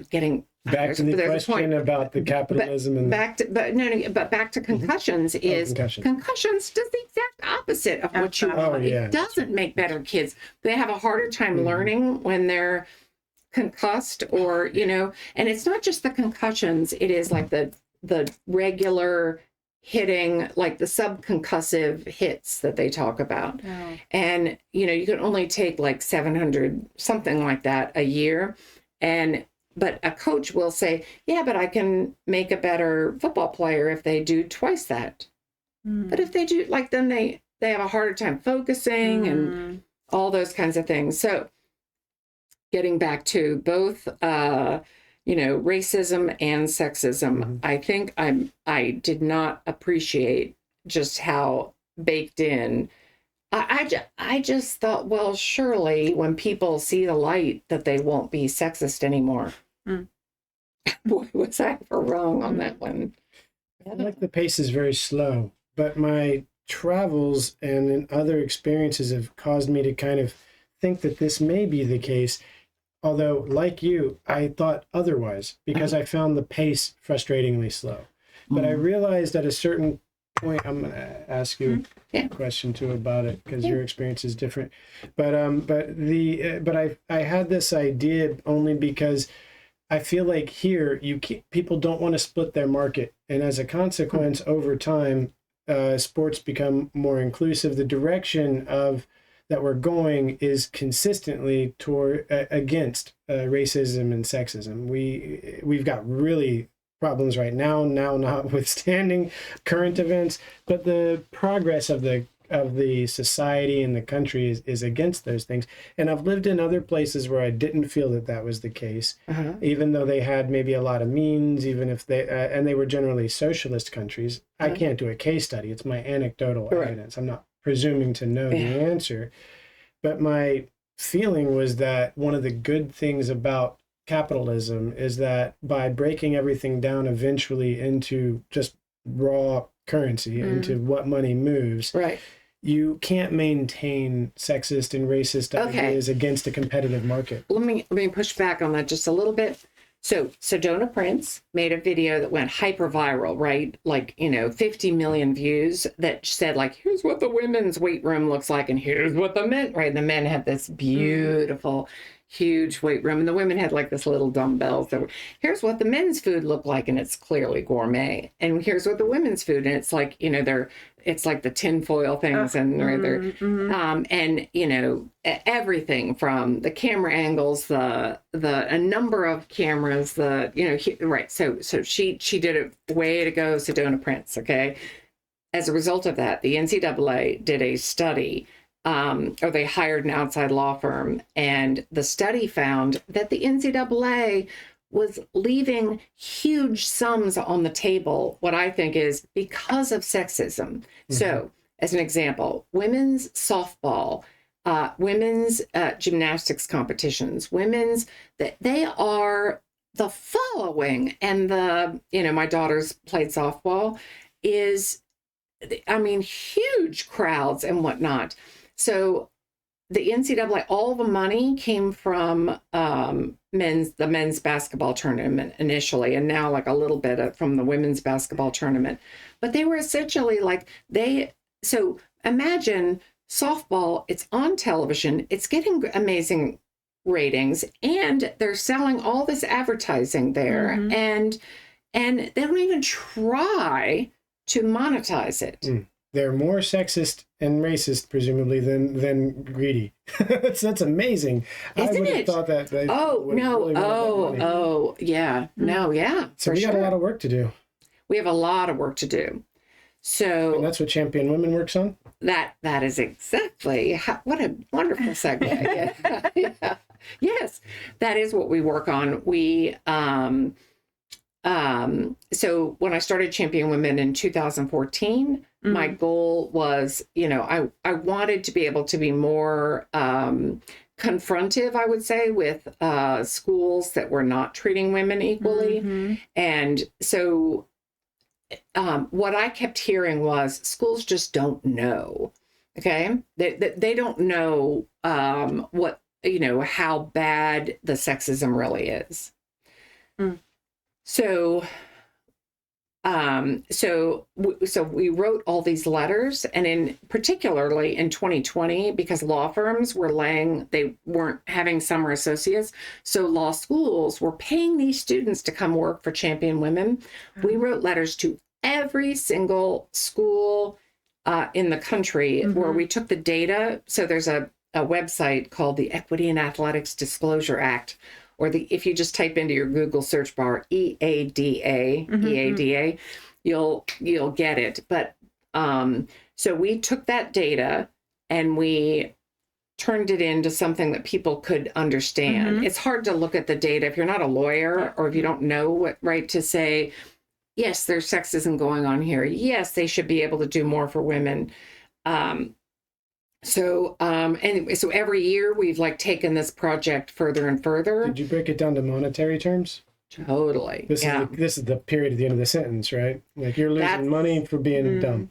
getting Back to the question about the capitalism and back to concussions is concussions does the exact opposite of what you want. It doesn't make better kids. They have a harder time learning when they're concussed, or and it's not just the concussions. It is like the regular hitting, like the subconcussive hits that they talk about. And you can only take like 700 something like that a year, but a coach will say, yeah, but I can make a better football player if they do twice that. But if they do, like, then they have a harder time focusing and all those kinds of things. So getting back to both, racism and sexism, I think I did not appreciate just how baked in. I just thought, well, surely when people see the light that they won't be sexist anymore. Boy, was I ever wrong on that one. I feel like the pace is very slow, but my travels and other experiences have caused me to kind of think that this may be the case. Although, like you, I thought otherwise because I found the pace frustratingly slow. But I realized at a certain point, I'm going to ask you a question too about it because your experience is different. But I had this idea only because I feel like here people don't want to split their market, and as a consequence, over time, sports become more inclusive. The direction that we're going is consistently toward against racism and sexism. We've got really problems right now notwithstanding current events, but the progress of the society and the country is against those things. And I've lived in other places where I didn't feel that was the case, even though they had maybe a lot of means, even if and they were generally socialist countries. I can't do a case study. It's my anecdotal evidence. I'm not presuming to know the answer. But my feeling was that one of the good things about capitalism is that by breaking everything down eventually into just raw currency, into what money moves, you can't maintain sexist and racist ideas against a competitive market. Let me push back on that just a little bit. So Sedona Prince made a video that went hyper viral, right? Like, 50 million views that said, like, here's what the women's weight room looks like, and here's what the men, right? And the men had this beautiful, huge weight room, and the women had like this little dumbbells. Here's what the men's food looked like, and it's clearly gourmet. And here's what the women's food, and it's like, it's like the tinfoil things, and everything from the camera angles, a number of cameras, right. So she did it. Way to go, Sedona Prince. Okay. As a result of that, the NCAA did a study, or they hired an outside law firm, and the study found that the NCAA was leaving huge sums on the table, what I think is because of sexism. So, as an example, women's softball, women's gymnastics competitions, they are the following, and my daughter's played softball, is, huge crowds and whatnot. So the NCAA, all the money came from the men's basketball tournament initially, and now like a little bit from the women's basketball tournament. But they were essentially like so imagine softball, it's on television, it's getting amazing ratings, and they're selling all this advertising there, and they don't even try to monetize it. They're more sexist and racist, presumably, than greedy. That's amazing. Isn't I would have it? thought that. So we got a lot of work to do. We have a lot of work to do. So and that's what Champion Women works on? That is exactly. What a wonderful segue. Yeah. Yes, that is what we work on. We so when I started Champion Women in 2014, my goal was, I wanted to be able to be more confrontive, I would say, with schools that were not treating women equally. And so what I kept hearing was schools just don't know. Okay. They don't know what, how bad the sexism really is. So we wrote all these letters, and particularly in 2020, because law firms they weren't having summer associates, so law schools were paying these students to come work for Champion Women. We wrote letters to every single school in the country where we took the data. So there's a website called the Equity in Athletics Disclosure Act, or if you just type into your Google search bar EADA, you'll get it. But so we took that data and we turned it into something that people could understand. It's hard to look at the data if you're not a lawyer or if you don't know what right to say. Yes, there's sexism going on here. Yes, they should be able to do more for women. So every year we've taken this project further and further. Did you break it down to monetary terms? Totally. This is the period at the end of the sentence, right? You're losing money for being dumb.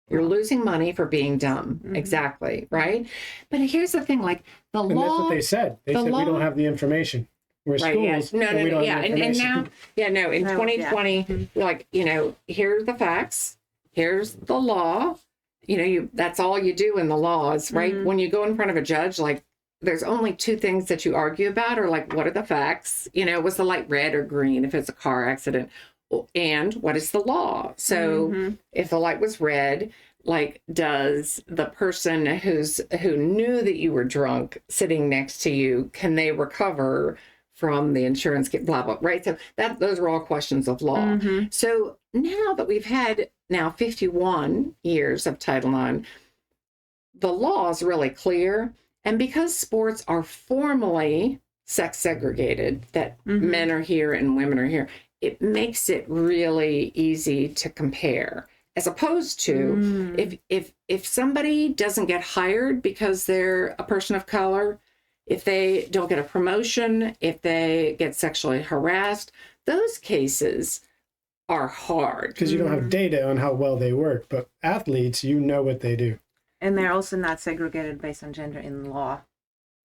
You're losing money for being dumb. Exactly. Right. But here's the thing, the law. And that's what they said. They said we don't have the information. We're schools. No. And now, in 2020, here's the facts. Here's the law. That's all you do in the laws, right? When you go in front of a judge, there's only two things that you argue about, or what are the facts? Was the light red or green if it's a car accident? And what is the law? So if the light was red, does the person who knew that you were drunk sitting next to you, can they recover from the insurance, blah, blah, right? So those are all questions of law. So now that we've had 51 years of Title IX, the law is really clear. And because sports are formally sex segregated, that men are here and women are here, it makes it really easy to compare. As opposed to if somebody doesn't get hired because they're a person of color, if they don't get a promotion, if they get sexually harassed, those cases are hard. Because you don't have data on how well they work, but athletes, what they do. And they're also not segregated based on gender in law.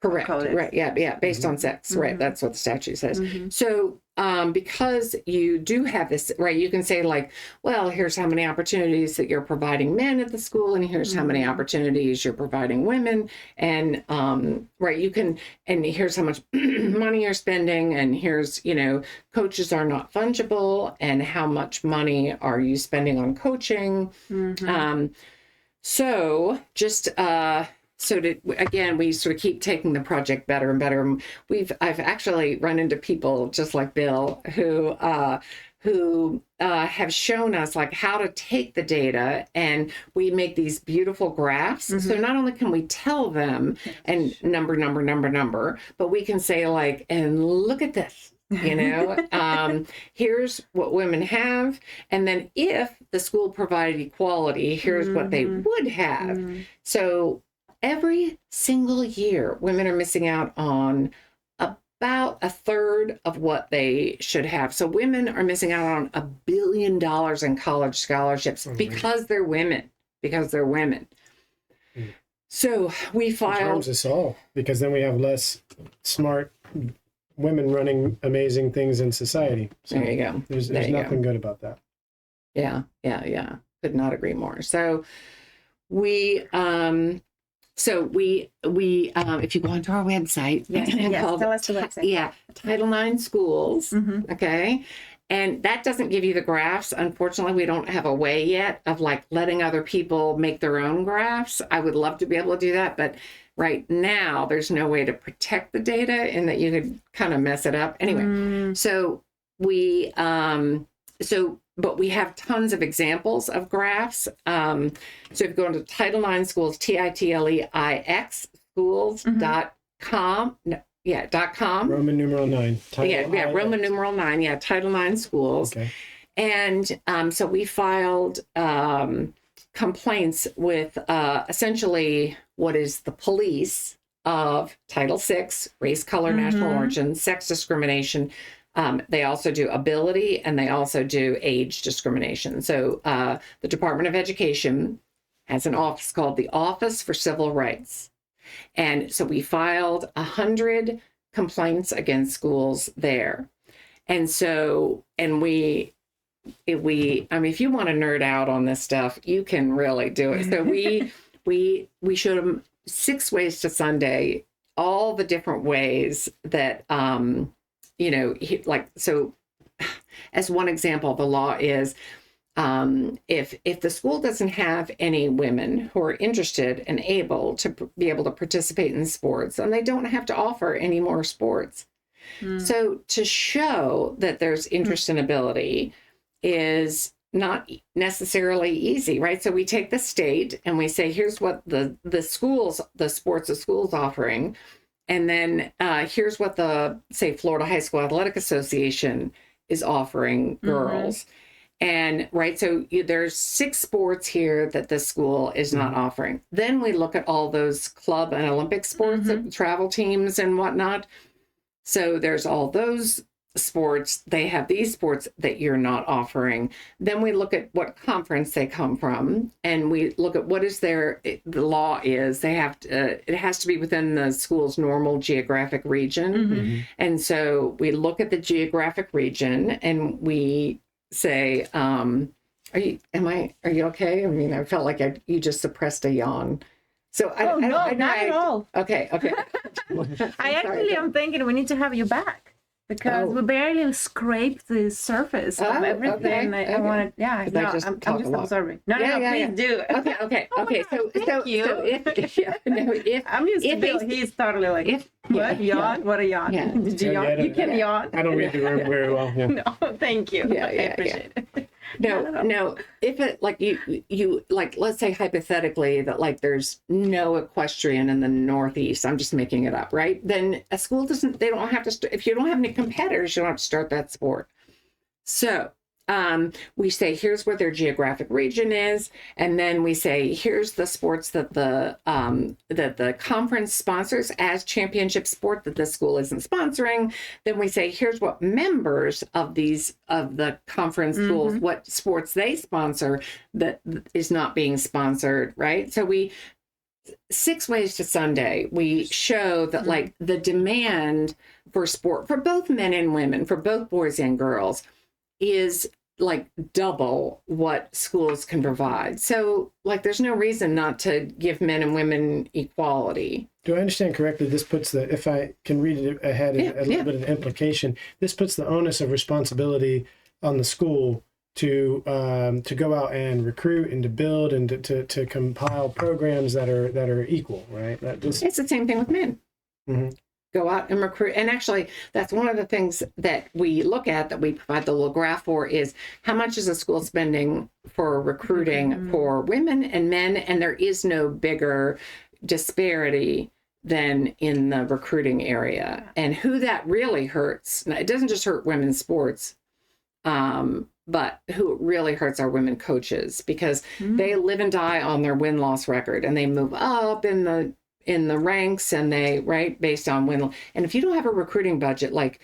Correct. Right. Yeah. Based on sex. Right. That's what the statute says. So because you do have this, right, you can say well, here's how many opportunities that you're providing men at the school, and here's how many opportunities you're providing women. And right, you can, and here's how much money you're spending, and here's, coaches are not fungible, and how much money are you spending on coaching. So just again, we sort of keep taking the project better and better. I've actually run into people just like Bill who have shown us how to take the data, and we make these beautiful graphs. So not only can we tell them and number, but we can say and look at this. Here's what women have, and then if the school provided equality, here's what they would have. So every single year, women are missing out on about a third of what they should have. So women are missing out on $1 billion in college scholarships because they're women. So we filed. Which harms us all, because then we have less smart women running amazing things in society. So there you go. There's nothing good about that. Yeah. Could not agree more. So we if you go onto our website, tell us the website. Yeah, Title IX Schools. Okay. And that doesn't give you the graphs. Unfortunately, we don't have a way yet of letting other people make their own graphs. I would love to be able to do that, but right now there's no way to protect the data, in that you could kind of mess it up. Anyway, but we have tons of examples of graphs. So if you go into Title IX Schools, TITLEIX schools.com. .com. Roman numeral 9. Roman numeral 9. Title IX Schools. Okay. And so we filed complaints with essentially what is the police of Title VI, race, color, national origin, sex discrimination. They also do ability, and they also do age discrimination. So the Department of Education has an office called the Office for Civil Rights. And so we filed 100 complaints against schools there. And so, and we, I mean, if you want to nerd out on this stuff, you can really do it. So we showed them 6 ways to Sunday, all the different ways that, you know, so as one example, the law is, if the school doesn't have any women who are interested and able to be able to participate in sports, then they don't have to offer any more sports. So to show that there's interest and ability is not necessarily easy, right? So we take the state and we say, here's what the sports the school's offering. And then here's what the, say, Florida High School Athletic Association is offering girls. And right, so there's 6 sports here that the school is not offering. Then we look at all those club and Olympic sports, travel teams and whatnot. So there's all those sports. They have these sports that you're not offering. Then we look at what conference they come from, and we look at what is the law is. They have to, it has to be within the school's normal geographic region. And so we look at the geographic region and we say, are you okay? I mean, I felt like you just suppressed a yawn. So not at all. Okay. I'm thinking we need to have you back because we barely scraped the surface of everything. Okay. I wanted, I'm just observing. No, please do. Okay. Thank you. I'm used to Bill. He's totally like, what yawn? What a yawn? Yeah. Did you yawn? You can yawn. I don't read the room very well. Yeah. No, thank you. I appreciate it. No. If it like you like, let's say hypothetically that like there's no equestrian in the Northeast, I'm just making it up, right? Then a school they don't have to, if you don't have any competitors, you don't have to start that sport. So we say, here's what their geographic region is. And then we say, here's the sports that the conference sponsors as championship sport that the school isn't sponsoring. Then we say, here's what members of the conference schools, what sports they sponsor that is not being sponsored, right? So 6 ways to Sunday, we show that like the demand for sport for both men and women, for both boys and girls, is like double what schools can provide. So like there's no reason not to give men and women equality. Do I understand correctly? This puts if I can read it ahead, a little bit of implication, this puts the onus of responsibility on the school to go out and recruit and to build and to compile programs that are equal, right? It's the same thing with men. Go out and recruit. And actually, that's one of the things that we look at, that we provide the little graph for, is how much is a school spending for recruiting for women and men? And there is no bigger disparity than in the recruiting area. And who that really hurts, now, it doesn't just hurt women's sports, but who it really hurts are women coaches, because they live and die on their win-loss record, and they move up in the ranks, and they, right, based on win. And if you don't have a recruiting budget, like,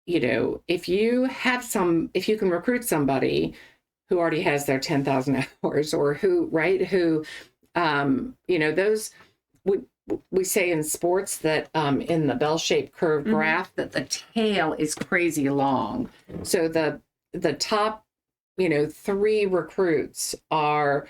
you know, if you can recruit somebody who already has their 10,000 hours, or who, you know, those, we say in sports that in the bell-shaped curve graph that the tail is crazy long. So the top, you know, 3 recruits are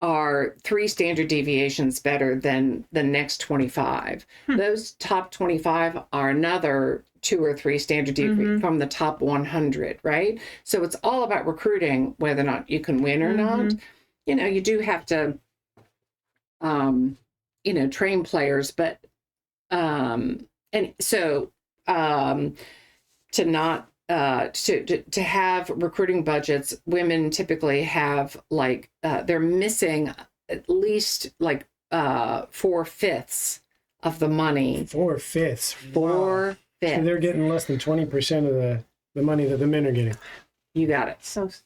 3 standard deviations better than the next 25. Those top 25 are another 2 or 3 standard deviations from the top 100, right? So it's all about recruiting, whether or not you can win or not. You know, you do have to, you know, train players, but, and so to not, to have recruiting budgets, women typically have like they're missing at least like 4/5 of the money. 4/5. 4/5. So they're getting less than 20% of the money that the men are getting. You got it.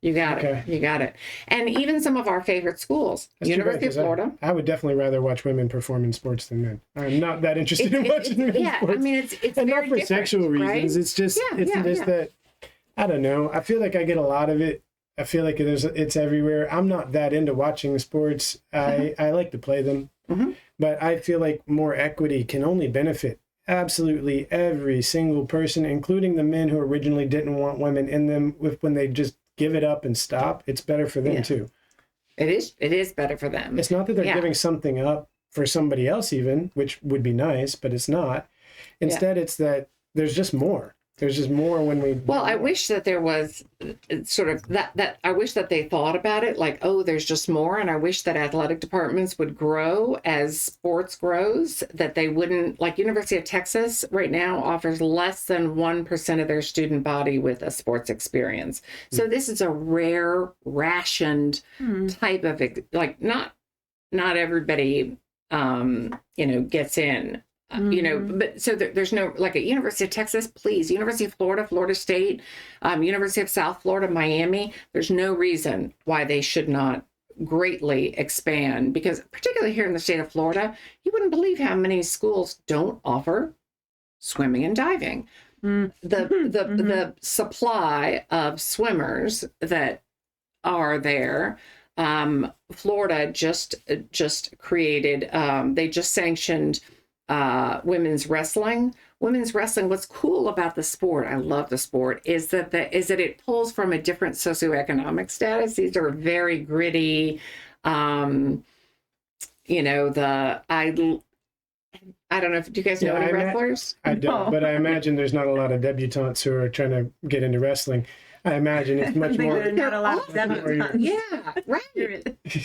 You got it. You got it. And even some of our favorite schools, that's University of Florida. I would definitely rather watch women perform in sports than men. I'm not that interested in watching men in sports. I mean, it's and very not for sexual reasons. Right? It's just that, I don't know. I feel like I get a lot of it. I feel like it's everywhere. I'm not that into watching the sports. I like to play them, but I feel like more equity can only benefit absolutely every single person, including the men who originally didn't want women in them, when they just give it up and stop, it's better for them too. It is better for them. It's not that they're giving something up for somebody else even, which would be nice, but it's not. Instead, it's that there's just more. There's just more when we... Well, I wish that there was sort of that I wish that they thought about it like, oh, there's just more. And I wish that athletic departments would grow as sports grows, that they wouldn't, like University of Texas right now offers less than 1% of their student body with a sports experience. So this is a rare, rationed type of, like, not everybody, gets in. But so there's no, like at University of Texas, please, University of Florida, Florida State, University of South Florida, Miami, there's no reason why they should not greatly expand, because particularly here in the state of Florida, you wouldn't believe how many schools don't offer swimming and diving. The supply of swimmers that are there, Florida just created, they just sanctioned women's wrestling. What's cool about the sport, I love the sport, is that it pulls from a different socioeconomic status. These are very gritty, I don't know if you guys know any wrestlers. I don't, but I imagine there's not a lot of debutantes who are trying to get into wrestling. I imagine it's much more. Not a lot of debutantes. Yeah, right.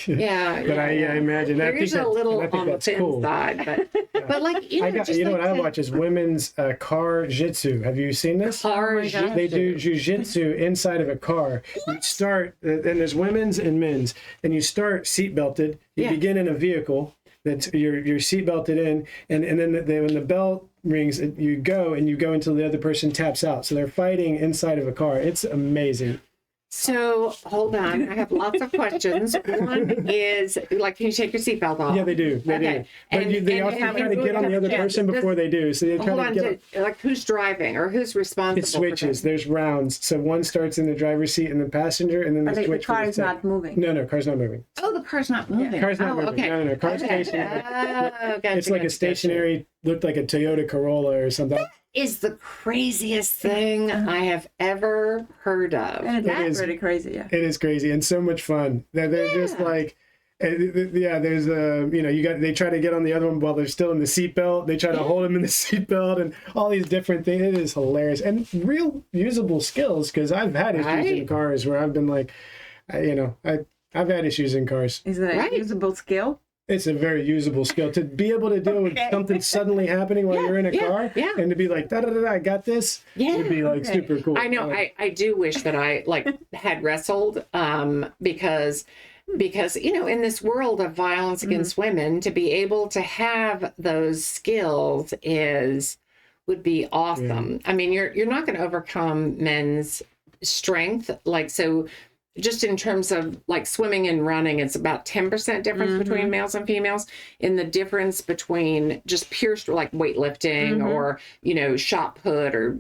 Yeah, but I imagine that. There's a little on the thin cool. side, but like what I watch is women's car jitsu. Have you seen this? Car jitsu. They do jujitsu inside of a car. You start, and there's women's and men's, and you start seat belted. You begin in a vehicle that's you're seat belted in, and then when the bell rings, you go until the other person taps out. So they're fighting inside of a car. It's amazing. So hold on, I have lots of questions. One is, like, can you take your seatbelt off? Yeah, they do. They do. But they also try to get on the other person before they do. So they try to get like, who's driving or who's responsible? It switches. There's rounds. So one starts in the driver's seat and the passenger, and then they switch. The car is not moving. No, car's not moving. Oh, the car's not moving. Car's not moving. Okay. No. Car's stationary. Gotcha, it's like a stationary, looked like a Toyota Corolla or something. Is the craziest thing I have ever heard of. And it's pretty crazy, yeah. It is crazy and so much fun. They're just like, there's they try to get on the other one while they're still in the seatbelt. They try to hold them in the seatbelt and all these different things. It is hilarious and real usable skills, because I've had issues in cars where I've been like, I've had issues in cars. Is it a usable skill? It's a very usable skill to be able to deal with something suddenly happening while you're in a car, and to be like, I got this. Would be like super cool. I know. I do wish that I had wrestled, because in this world of violence against women, to be able to have those skills would be awesome. I mean, you're not going to overcome men's strength, so. Just in terms of like swimming and running, it's about 10% difference between males and females. In the difference between just pure like weightlifting or shot put or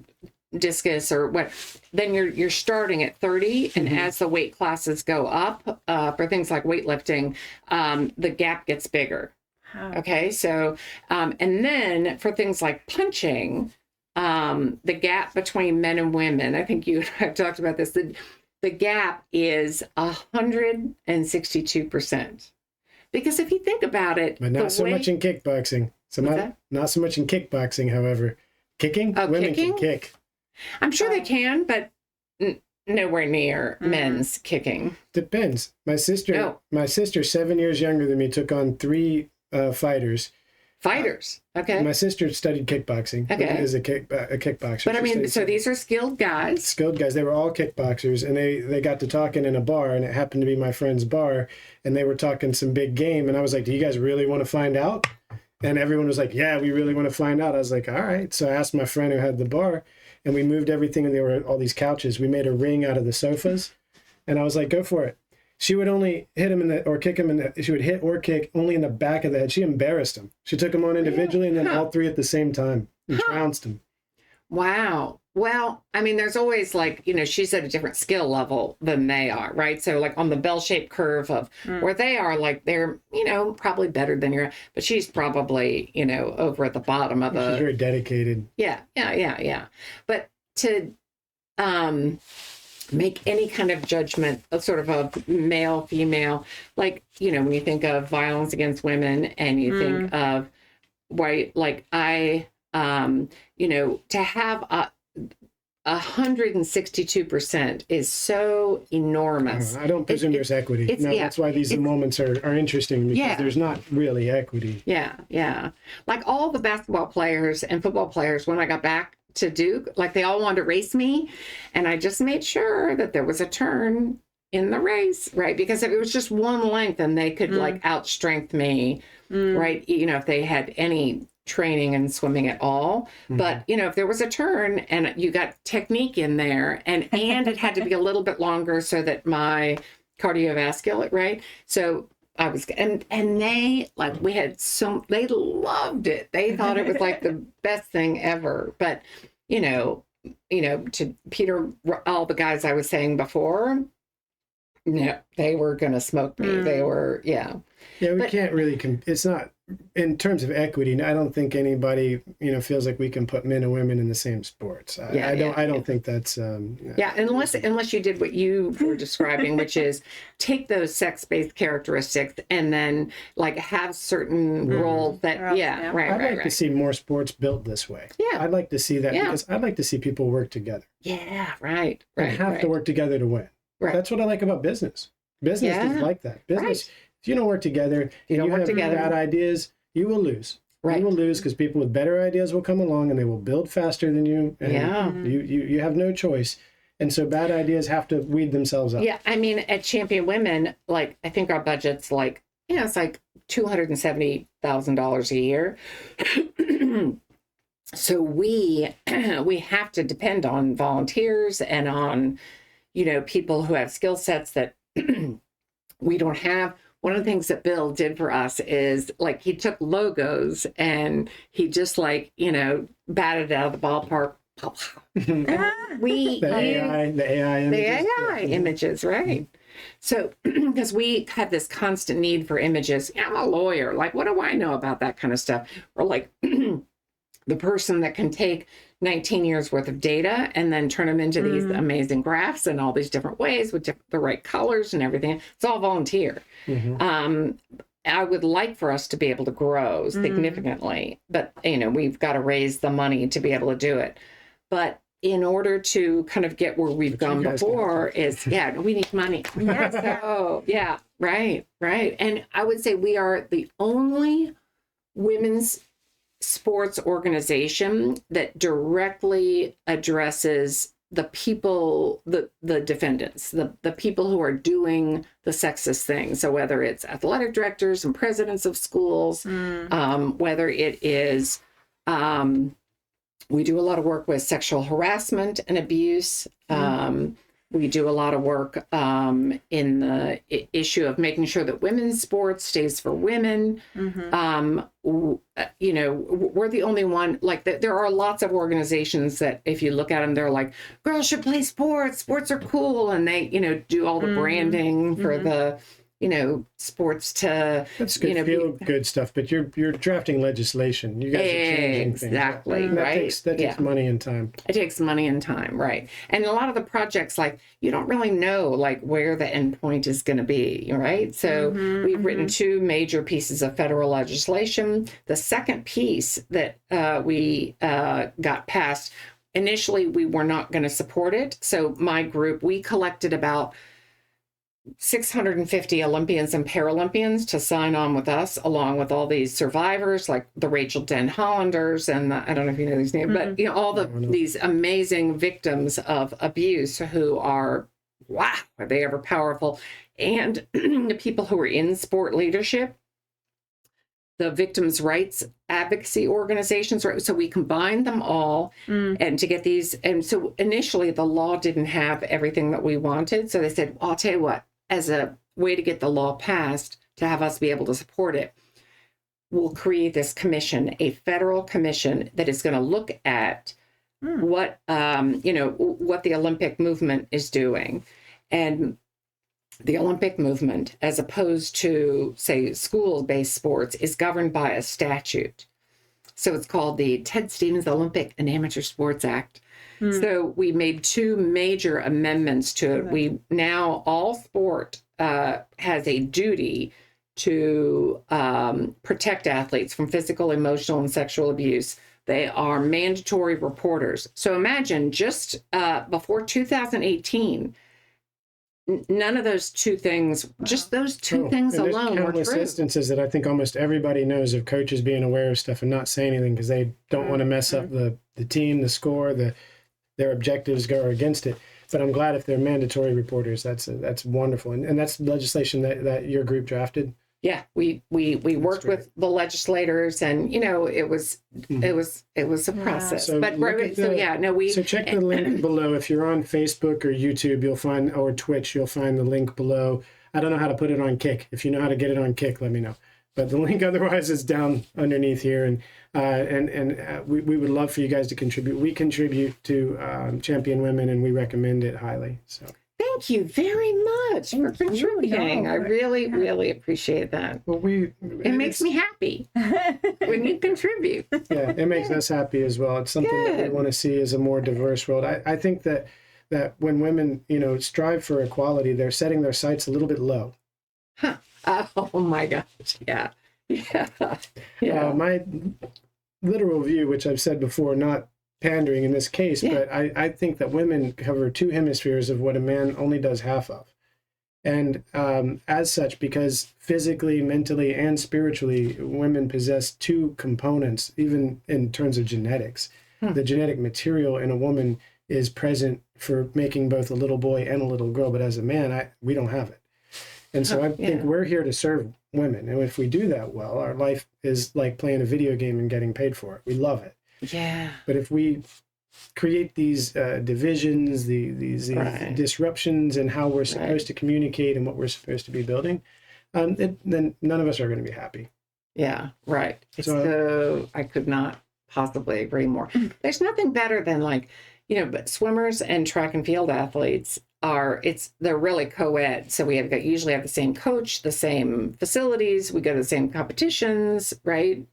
discus or what, then you're starting at 30, and as the weight classes go up for things like weightlifting, the gap gets bigger. Okay, so and then for things like punching, the gap between men and women, I think you and I have talked about this. The gap is 162%. Because if you think about it, but not so much in kickboxing. Not so much in kickboxing, however. Kicking? Women can kick. I'm sure they can, but nowhere near men's kicking. Depends. My sister, 7 years younger than me, took on 3 fighters. Okay. My sister studied kickboxing. Okay. As a kickboxer. But I mean, so these are skilled guys. Skilled guys. They were all kickboxers, and they got to talking in a bar, and it happened to be my friend's bar, and they were talking some big game, and I was like, do you guys really want to find out? And everyone was like, yeah, we really want to find out. I was like, all right. So I asked my friend who had the bar, and we moved everything, and there were all these couches. We made a ring out of the sofas, and I was like, go for it. She would only hit him or kick him she would hit or kick only in the back of the head. She embarrassed him. She took him on individually and then all 3 at the same time and trounced him. Wow. Well, I mean, there's always like, you know, she's at a different skill level than they are, right? So like on the bell-shaped curve of where they are, like they're, you know, probably better than you're, but she's probably, you know, over at the bottom of She's very dedicated. Yeah. But to make any kind of judgment, a sort of a male, female, like, you know, when you think of violence against women and you think of white, like you know, to have 162% is so enormous. I don't presume there's equity. No, that's why these moments are interesting, because there's not really equity. Yeah. Like all the basketball players and football players, when I got back to Duke, like they all wanted to race me, and I just made sure that there was a turn in the race, right? Because if it was just one length and they could like outstrength me, right? You know, if they had any training and swimming at all. But, you know, if there was a turn and you got technique in there and it had to be a little bit longer so that my cardiovascular, right? So I was, and they like, we had they loved it. They thought it was like the best thing ever. But, you know, to Peter, all the guys I was saying before, yeah, they were going to smoke me. They were, Yeah, we can't really, it's not, in terms of equity, I don't think anybody, you know, feels like we can put men and women in the same sports. I don't think that's... unless you did what you were describing, which is take those sex-based characteristics and then like have certain roles that, right. I'd like to see more sports built this way. Yeah. I'd like to see that because I'd like to see people work together. Yeah, right. And have to work together to win. Right. That's what I like about business. Business is like that. Business, if you don't work together, you have bad ideas, you will lose. Right. You will lose because people with better ideas will come along and they will build faster than you. And you have no choice. And so bad ideas have to weed themselves out. Yeah, I mean, at Champion Women, like I think our budget's like, you know, it's like $270,000 a year. So we have to depend on volunteers and on, you know, people who have skill sets that we don't have. One of the things that Bill did for us is like he took logos and he just like, you know, batted it out of the ballpark. The AI images, right? So because we have this constant need for images. I'm a lawyer. Like, what do I know about that kind of stuff? Or like the person that can take 19 years worth of data and then turn them into these amazing graphs in all these different ways with the right colors and everything. It's all volunteer. I would like for us to be able to grow significantly, but, you know, we've got to raise the money to be able to do it. But in order to kind of get where we've gone before we need money. Right. And I would say we are the only women's sports organization that directly addresses the people, the defendants, the people who are doing the sexist things. So whether it's athletic directors and presidents of schools, whether it is, we do a lot of work with sexual harassment and abuse. We do a lot of work in the issue of making sure that women's sports stays for women. You know, we're the only one, like there are lots of organizations that if you look at them, they're like, girls should play sports. Sports are cool. And they, you know, do all the branding for the, you know, sports to, that's good, you know, feel good stuff, but you're drafting legislation. You guys are changing things. Exactly, that takes money and time. It takes money and time, right? And a lot of the projects, like, you don't really know, like, where the end point is going to be, right? So we've written 2 major pieces of federal legislation. The second piece that we got passed, initially we were not going to support it. So my group, we collected about 650 Olympians and Paralympians to sign on with us, along with all these survivors, like the Rachel Den Hollanders, and I don't know if you know these names, but you know, all these amazing victims of abuse who are, wow, are they ever powerful? And the people who are in sport leadership, the victims' rights advocacy organizations, right? So we combined them all and to get these. And so initially the law didn't have everything that we wanted. So they said, well, I'll tell you what, as a way to get the law passed, to have us be able to support it, we'll create this commission, a federal commission that is going to look at what what the Olympic movement is doing. And the Olympic movement, as opposed to, say, school-based sports, is governed by a statute. So it's called the Ted Stevens Olympic and Amateur Sports Act. So we made 2 major amendments to it. We now, all sport has a duty to protect athletes from physical, emotional, and sexual abuse. They are mandatory reporters. So imagine just before 2018, none of those 2 things, just those 2 things alone were countless true. instances that I think almost everybody knows of coaches being aware of stuff and not saying anything because they don't want to mess up the team, the score, their objectives go against it. But I'm glad if they're mandatory reporters. That's wonderful, and that's legislation that your group drafted. Yeah, we worked with the legislators, and it was a process. So So check the link below. If you're on Facebook or YouTube, you'll find, or Twitch, you'll find the link below. I don't know how to put it on Kick. If you know how to get it on Kick, let me know. But the link otherwise is down underneath here, and we would love for you guys to contribute. We contribute to Champion Women, and we recommend it highly. So. Thank you very much for contributing. I really, really appreciate that. Well, it makes me happy when you contribute. Yeah, it makes us happy as well. It's something that we want to see as a more diverse world. I think that when women, strive for equality, they're setting their sights a little bit low. Huh. Oh my gosh. Yeah. My literal view, which I've said before, not pandering in this case, but I think that women cover 2 hemispheres of what a man only does half of. And as such, because physically, mentally, and spiritually, women possess 2 components, even in terms of genetics. The genetic material in a woman is present for making both a little boy and a little girl, but as a man, we don't have it. And so I think we're here to serve women. And if we do that well, our life is like playing a video game and getting paid for it. We love it. Yeah. But if we create these divisions, these disruptions in how we're supposed to communicate and what we're supposed to be building, then none of us are going to be happy. Yeah, right. So I could not possibly agree more. There's nothing better than but swimmers and track and field athletes they're really co-ed. So we usually have the same coach, the same facilities, we go to the same competitions, right?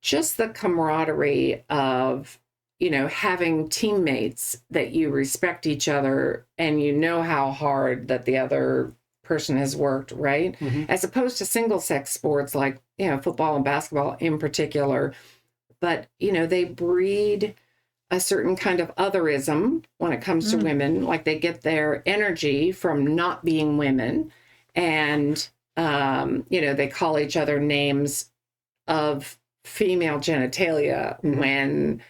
Just the camaraderie of, having teammates that you respect each other and how hard that the other person has worked, right? Mm-hmm. As opposed to single sex sports like, football and basketball in particular. But, they breed a certain kind of otherism when it comes to women, like they get their energy from not being women. And, they call each other names of female genitalia when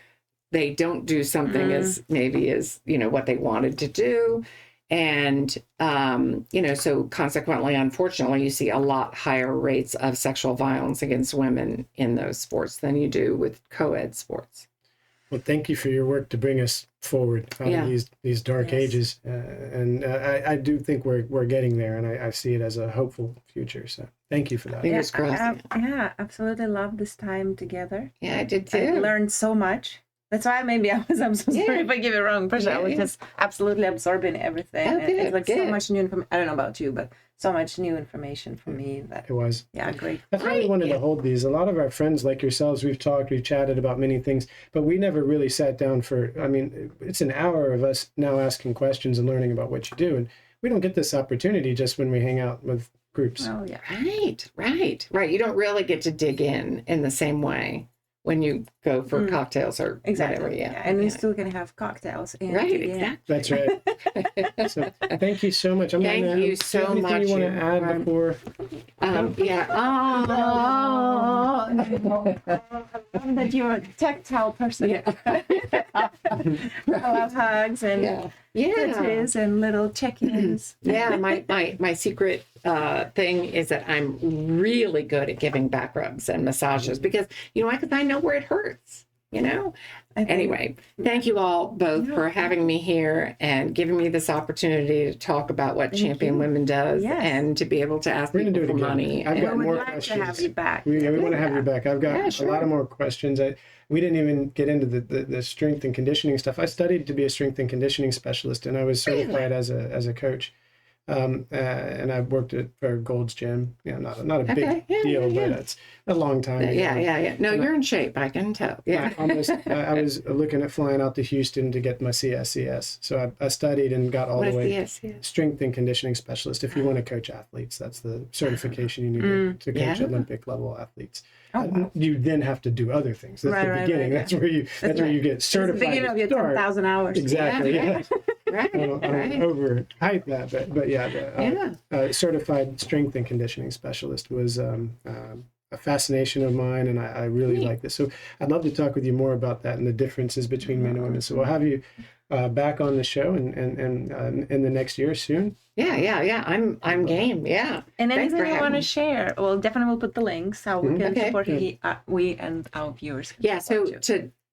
they don't do something as what they wanted to do. And, so consequently, unfortunately, you see a lot higher rates of sexual violence against women in those sports than you do with co-ed sports. Well, thank you for your work to bring us forward out of these dark ages. And I do think we're getting there, and I see it as a hopeful future. So thank you for that. Fingers crossed. Absolutely love this time together. Yeah, I did too. I learned so much. That's why I'm so sorry if I give it wrong impression. I was just absolutely absorbing everything. Oh, good, it's so much new information. I don't know about you, but so much new information for me. That it was. Yeah, great. That's why we wanted to hold these. A lot of our friends like yourselves, we've chatted about many things, but we never really sat down it's an hour of us now asking questions and learning about what you do. And we don't get this opportunity just when we hang out with groups. Oh, yeah. Right. You don't really get to dig in the same way when you go for cocktails or whatever. Yeah. And we still can have cocktails. Exactly. That's right. So thank you so much. Thank you so much. You want to add before? That you're a tactile person. I love hugs and touches and little check-ins. My secret thing is that I'm really good at giving back rubs and massages because I know where it hurts. you know? Anyway, thank you all both for having me here and giving me this opportunity to talk about what Champion Women does and to be able to ask people for money. I've got more questions. questions. To have you back. We want to have you back. I've got a lot of more questions. We didn't even get into the strength and conditioning stuff. I studied to be a strength and conditioning specialist, and I was certified as a coach. And I worked for Gold's Gym. Not a big deal, but it's a long time ago. Yeah. No, you're in shape. I can tell. Yeah. I was looking at flying out to Houston to get my CSCS. So I studied and got all the way CSCS? strength and conditioning specialist. If you want to coach athletes, that's the certification you need to coach Olympic level athletes. You then have to do other things. That's the beginning. That's where you get certified. The beginning of your 10,000 hours. Exactly. Yeah. Right. I don't overhype that, but certified strength and conditioning specialist was a fascination of mine, and I really like this. So I'd love to talk with you more about that and the differences between men and women. So we'll have you back on the show and in the next year soon. Yeah. I'm game. Yeah. And anything you want to share, well, definitely we'll put the links how we can support we and our viewers. So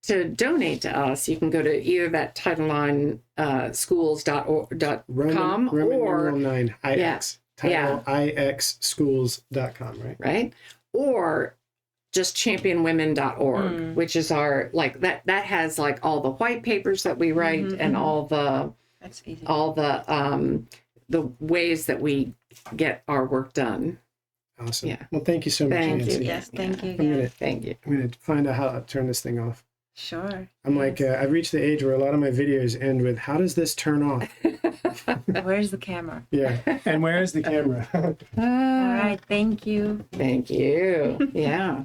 to donate to us, you can go to either that Title IX schools.com or 9 IX. TitleIXschools.com, right? Right. Or just championwomen.org, which is our that has like all the white papers that we write and all the ways that we get our work done. Awesome. Yeah. Well, thank you so much, Nancy. Yes, thank you. Thank you. I'm gonna find out how to turn this thing off. Sure. I'm like, I've reached the age where a lot of my videos end with, how does this turn off? Where's the camera? Yeah. And where is the camera? All right. Thank you. Thank you. Yeah.